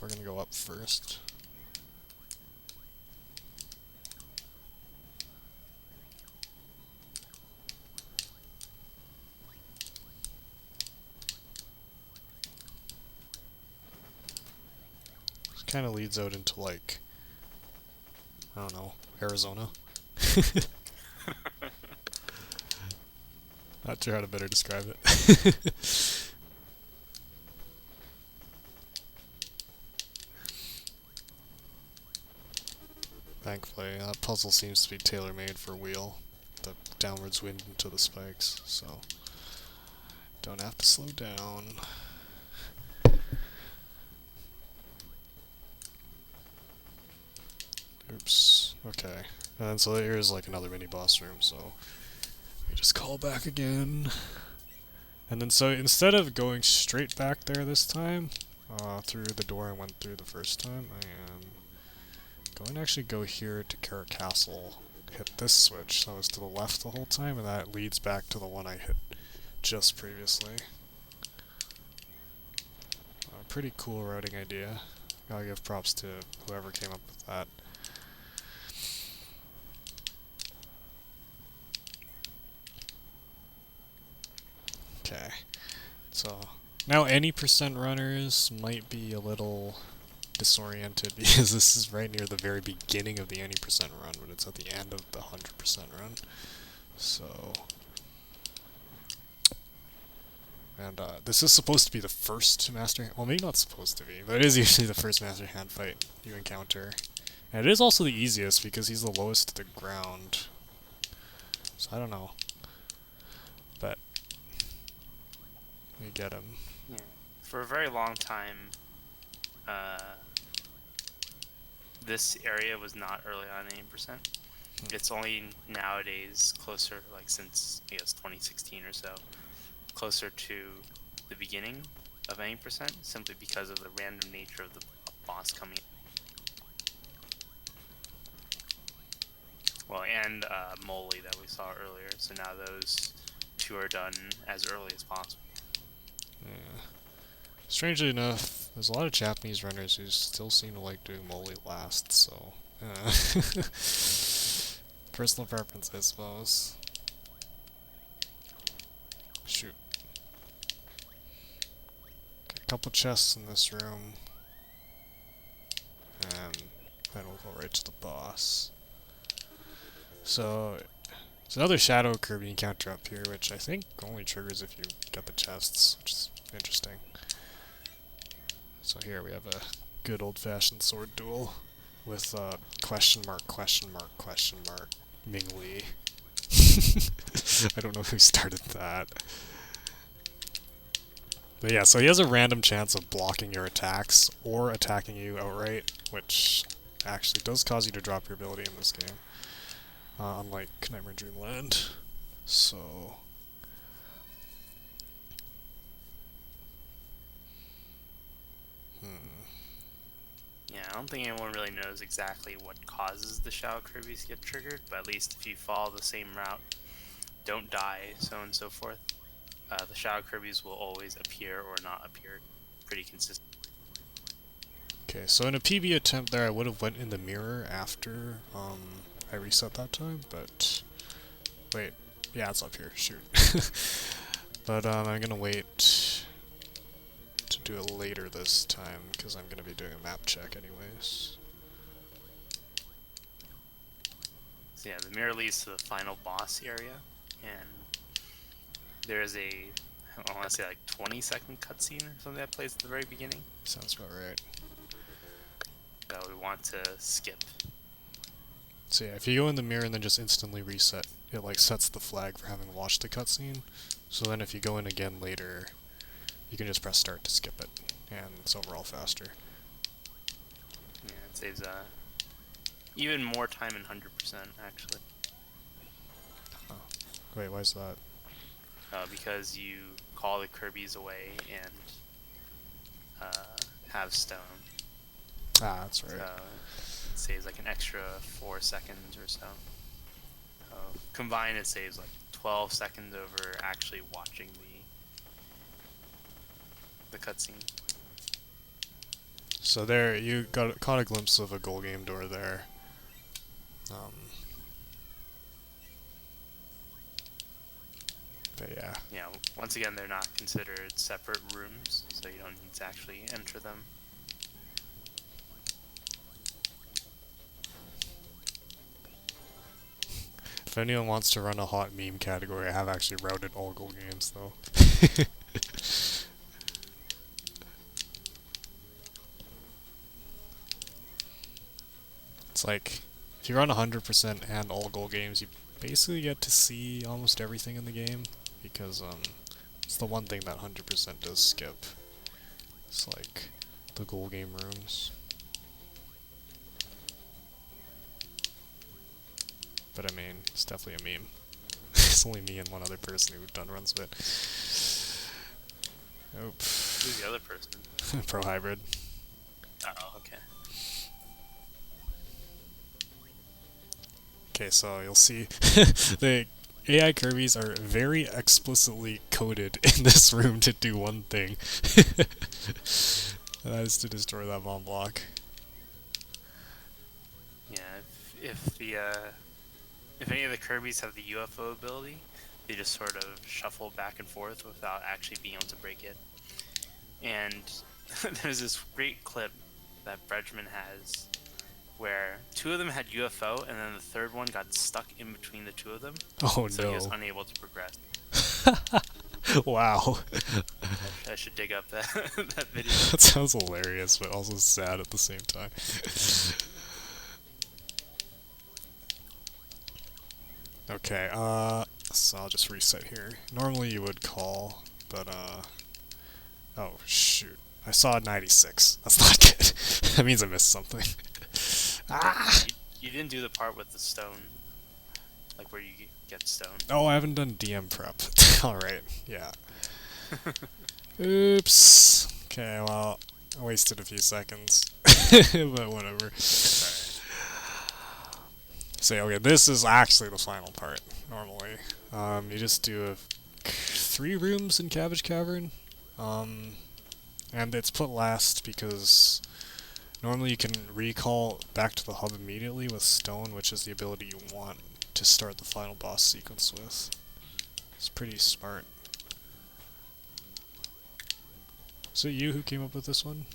We're gonna go up first. This kind of leads out into like, I don't know, Arizona. Not sure how to better describe it. Thankfully, that puzzle seems to be tailor-made for wheel, the downwards wind into the spikes, so don't have to slow down. Oops. Okay. And so here's like another mini boss room, so we just call back again. And then so instead of going straight back there this time, through the door I went through the first time, I am going to actually go here to Carrot Castle, hit this switch, so I was to the left the whole time, and that leads back to the one I hit just previously. Pretty cool routing idea. Gotta give props to whoever came up with that. Okay, so now any percent runners might be a little disoriented because this is right near the very beginning of the any percent run, but it's at the end of the 100% run. So, and this is supposed to be the first master, well maybe not supposed to be, but it is usually the first master hand fight you encounter. And it is also the easiest because he's the lowest to the ground. So I don't know. But we get him. Yeah. For a very long time, this area was not early on 80%. It's only nowadays closer, like since I guess 2016 or so, closer to the beginning of 80%, simply because of the random nature of the boss coming in. Well, and Molly that we saw earlier, so now those two are done as early as possible. Yeah. Strangely enough, there's a lot of Japanese runners who still seem to like doing Molly last, so personal preference, I suppose. Shoot. Okay, a couple chests in this room, and then we'll go right to the boss. So, there's another Shadow Kirby encounter up here, which I think only triggers if you get the chests, which is interesting. So here we have a good old-fashioned sword duel with question mark Ming Lee. I don't know who started that. But yeah, so he has a random chance of blocking your attacks or attacking you outright, which actually does cause you to drop your ability in this game. Unlike Nightmare Dreamland. So Yeah, I don't think anyone really knows exactly what causes the Shadow Kirby's to get triggered, but at least if you follow the same route, don't die, so on and so forth, the Shadow Kirby's will always appear or not appear pretty consistent. okay, so in a PB attempt there, I would have went in the mirror after I reset that time, but wait, yeah, it's up here. Shoot. But I'm gonna wait to do it later this time because I'm gonna be doing a map check anyways. So yeah, the mirror leads to the final boss area, and there is a, I want to say like 20-second cutscene or something that plays at the very beginning Sounds about right. that we want to skip. So yeah, if you go in the mirror and then just instantly reset, it like sets the flag for having watched the cutscene. So then if you go in again later, you can just press start to skip it, and it's overall faster. Yeah, it saves even more time in 100% actually. Oh. Wait, why is that? Because you call the Kirbys away and have stone. Ah, that's right. It saves like an extra 4 seconds or so. Combined, it saves like 12 seconds over actually watching the cutscene. So there, you caught a glimpse of a goal game door there. But yeah. Yeah, once again, they're not considered separate rooms, so you don't need to actually enter them. If anyone wants to run a hot meme category, I have actually routed all goal games though. It's like, if you run 100% and all goal games, you basically get to see almost everything in the game, because it's the one thing that 100% does skip. It's like the goal game rooms. But I mean, it's definitely a meme. It's only me and one other person who've done runs of it. Nope. Who's the other person? Pro Hybrid. Oh, okay. Okay, so you'll see the AI Kirbys are very explicitly coded in this room to do one thing. That is to destroy that bomb block. Yeah, if any of the Kirbys have the UFO ability, they just sort of shuffle back and forth without actually being able to break it. And there's this great clip that Bregman has where 2 of them had UFO and then the third one got stuck in between the 2 of them. Oh so no. he was unable to progress. Wow. I should dig up that that video. That sounds hilarious, but also sad at the same time. Okay, so I'll just reset here. Normally you would call, but oh shoot. I saw a 96. That's not good. That means I missed something. Ah! You didn't do the part with the stone, like where you get stone. Oh, I haven't done DM prep. Alright, yeah. Oops. Okay, well, I wasted a few seconds. But whatever. So, okay, this is actually the final part, normally. You just do 3 rooms in Cabbage Cavern. And it's put last because normally you can recall back to the hub immediately with Stone, which is the ability you want to start the final boss sequence with. It's pretty smart. Is it you who came up with this one?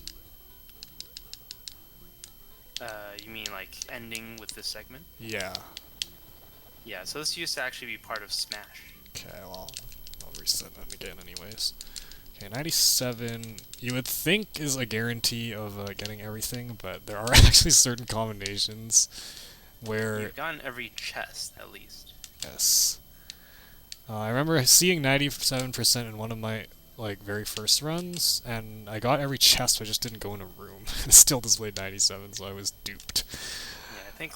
You mean like ending with this segment? Yeah. Yeah, so this used to actually be part of Smash. Okay, well, I'll reset that again anyways. Okay, 97, you would think is a guarantee of getting everything, but there are actually certain combinations where... You've gotten every chest, at least. Yes. I remember seeing 97% in one of my very first runs, and I got every chest, but I just didn't go in a room. It still displayed 97, so I was duped. Yeah, I think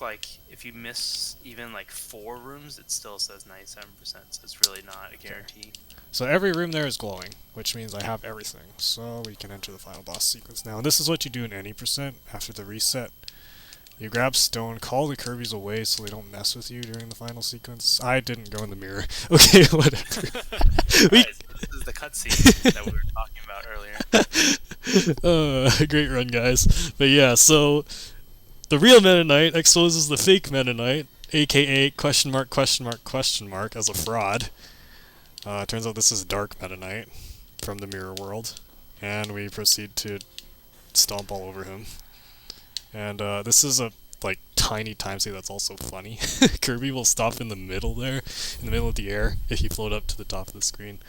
if you miss even 4 rooms, it still says 97%, so it's really not a guarantee. So every room there is glowing, which means I have everything. So we can enter the final boss sequence now. And this is what you do in any percent after the reset. You grab Stone, call the Kirbys away so they don't mess with you during the final sequence. I didn't go in the mirror. Okay, whatever. Guys, this is the cutscene that we were talking about earlier. Great run, guys. But yeah, so the real Meta Knight exposes the fake Meta Knight, aka question mark question mark question mark as a fraud. Turns out this is Dark Meta Knight from the Mirror World, and we proceed to stomp all over him. And this is a like tiny time save that's also funny. Kirby will stop in the middle there, in the middle of the air, if you float up to the top of the screen.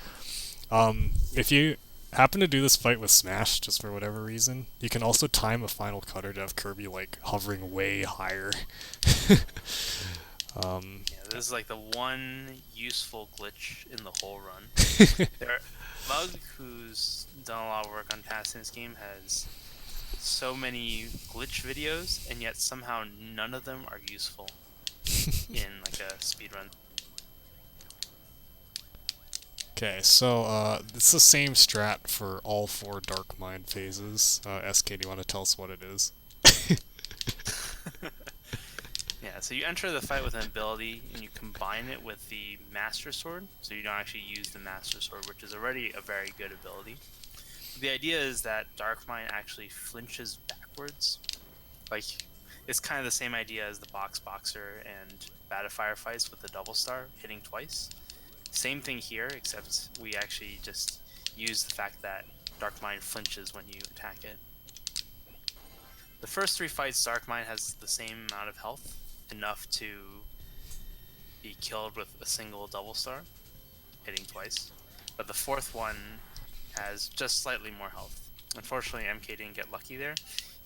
If you happen to do this fight with Smash, just for whatever reason, you can also time a final cutter to have Kirby like hovering way higher. Yeah, this is like the one useful glitch in the whole run. Bug, who's done a lot of work on tasks in this game, has so many glitch videos, and yet somehow none of them are useful in like a speedrun. Okay, so it's the same strat for all 4 Dark Mind phases. SK, do you want to tell us what it is? Yeah, so you enter the fight with an ability, and you combine it with the Master Sword, so you don't actually use the Master Sword, which is already a very good ability. The idea is that Dark Mind actually flinches backwards. Like, it's kind of the same idea as the Box Boxer and Battlefire fights with the double star, hitting twice. Same thing here, except we actually just use the fact that Dark Mind flinches when you attack it. The first 3 fights, Dark Mind has the same amount of health, enough to be killed with a single double star, hitting twice. But the 4th one has just slightly more health. Unfortunately, MK didn't get lucky there.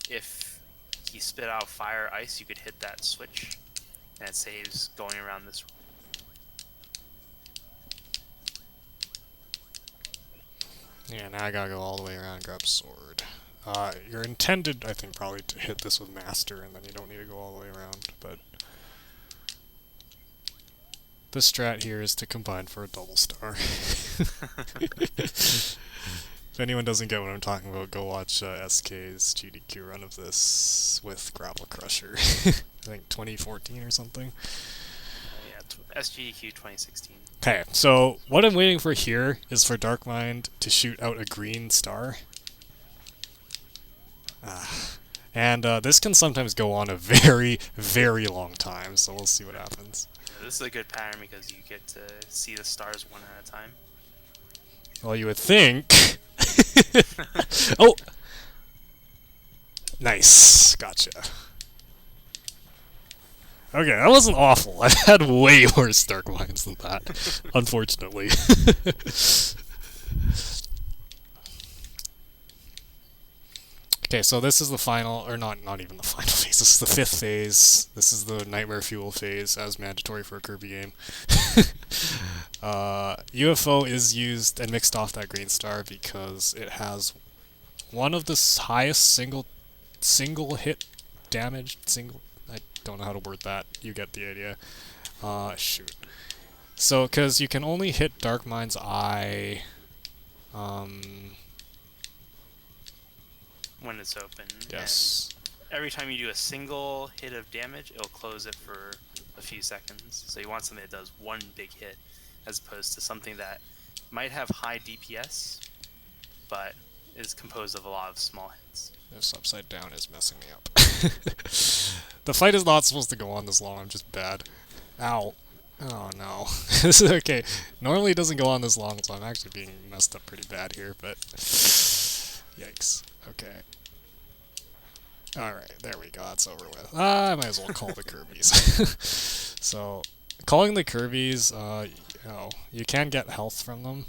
If he spit out fire, ice, you could hit that switch, and it saves going around this. Yeah, now I gotta go all the way around and grab sword. You're intended, I think, probably to hit this with Master, and then you don't need to go all the way around, but the strat here is to combine for a double star. If anyone doesn't get what I'm talking about, go watch SK's GDQ run of this with Gravel Crusher. I think 2014 or something. Yeah, SGDQ 2016. Okay, so what I'm waiting for here is for Dark Mind to shoot out a green star. And this can sometimes go on a very, very long time, so we'll see what happens. Yeah, this is a good pattern because you get to see the stars one at a time. Well, you would think... Oh! Nice. Gotcha. Okay, that wasn't awful. I've had way worse Dark Minds than that, unfortunately. Okay, so this is the final, or not even the final phase, this is the 5th phase. This is the Nightmare Fuel phase, as mandatory for a Kirby game. UFO is used and mixed off that green star because it has one of the highest single hit damage, I don't know how to word that, you get the idea. Shoot. So, because you can only hit Dark Mind's eye, when it's open. yes. And every time you do a single hit of damage, it'll close it for a few seconds. So you want something that does one big hit, as opposed to something that might have high DPS, but is composed of a lot of small hits. This upside down is messing me up. The fight is not supposed to go on this long, I'm just bad. Ow. Oh no. This is okay. Normally it doesn't go on this long, so I'm actually being messed up pretty bad here, but... Yikes. Okay. Alright, there we go, that's over with. I might as well call the Kirby's. So, calling the Kirby's, you can get health from them.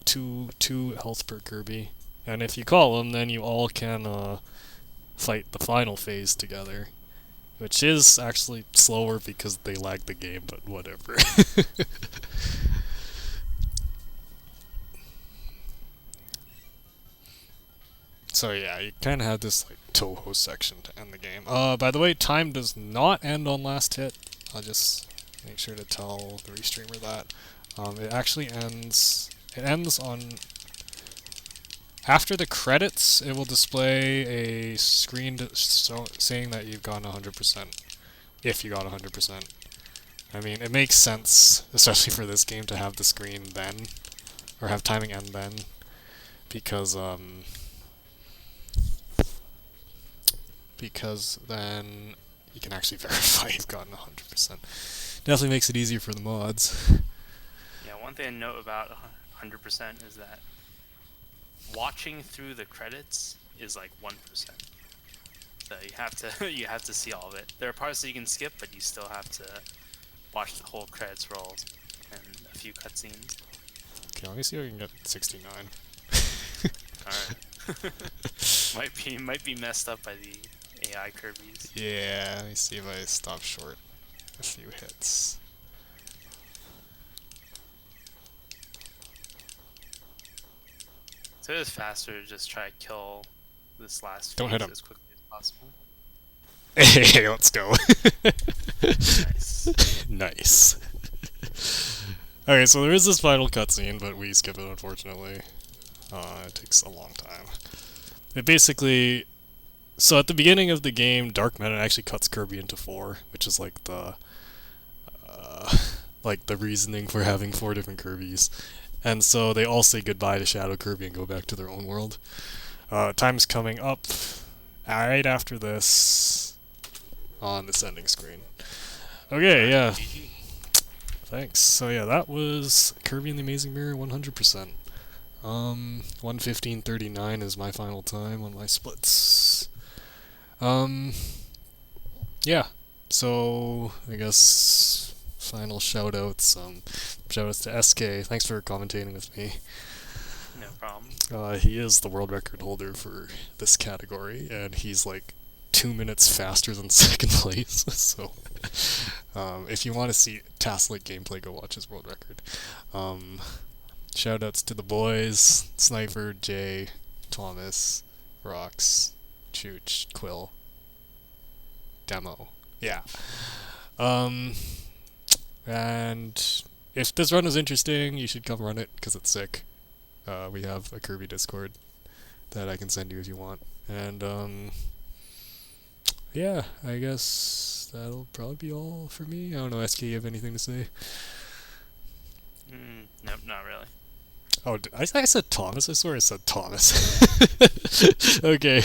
Two health per Kirby. And if you call them, then you all can fight the final phase together. Which is actually slower because they lag the game, but whatever. So yeah, you kind of have this like Toho section to end the game. By the way, time does not end on last hit. I'll just make sure to tell the restreamer that. It actually ends... It ends on... After the credits, it will display a screen saying that you've gotten 100%. If you got 100%. I mean, it makes sense, especially for this game, to have the screen then. Or have timing end then. Because then you can actually verify you've gotten 100%. Definitely makes it easier for the mods. Yeah, one thing to note about 100% is that watching through the credits is like 1%. So you have to you have to see all of it. There are parts that you can skip, but you still have to watch the whole credits roll and a few cutscenes. Okay, let me see if I can get 69. Alright. might be messed up by the AI Kirby's. Yeah, let me see if I stop short a few hits. So it is faster to just try to kill this last Don't phase hit him. as quickly as possible. Hey, let's go. Nice. Nice. Okay, so there is this final cutscene, but we skip it unfortunately. It takes a long time. It basically... So at the beginning of the game, Dark Matter actually cuts Kirby into 4, which is like the reasoning for having 4 different Kirbys. And so they all say goodbye to Shadow Kirby and go back to their own world. Time's coming up right after this on this ending screen. Okay, yeah. Thanks. So yeah, that was Kirby and the Amazing Mirror 100%. 1:15:39 is my final time on my splits. Yeah. So I guess final shoutouts. Shoutouts to SK. Thanks for commentating with me. No problem. He is the world record holder for this category, and he's like 2 minutes faster than second place. So, if you want to see Taslic gameplay, go watch his world record. Shoutouts to the boys: Sniper, Jay, Thomas, Rox, Chooch, Quill, Demo. Yeah. And if this run was interesting, you should come run it because it's sick. We have a Kirby Discord that I can send you if you want. And yeah, I guess that'll probably be all for me. I don't know, SK, you have anything to say? Nope, not really. Oh, I said Thomas. I swear I said Thomas. Okay.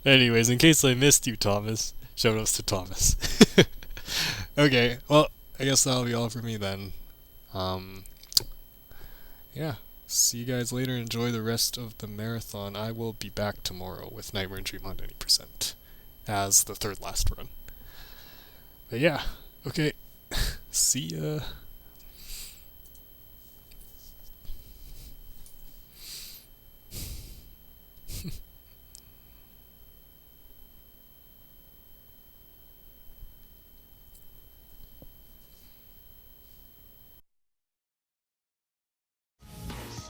Anyways, in case I missed you, Thomas, shoutouts to Thomas. Okay, well, I guess that'll be all for me then. Yeah. See you guys later. Enjoy the rest of the marathon. I will be back tomorrow with Nightmare in Dreamland 80% as the third last run. But yeah, okay. See ya.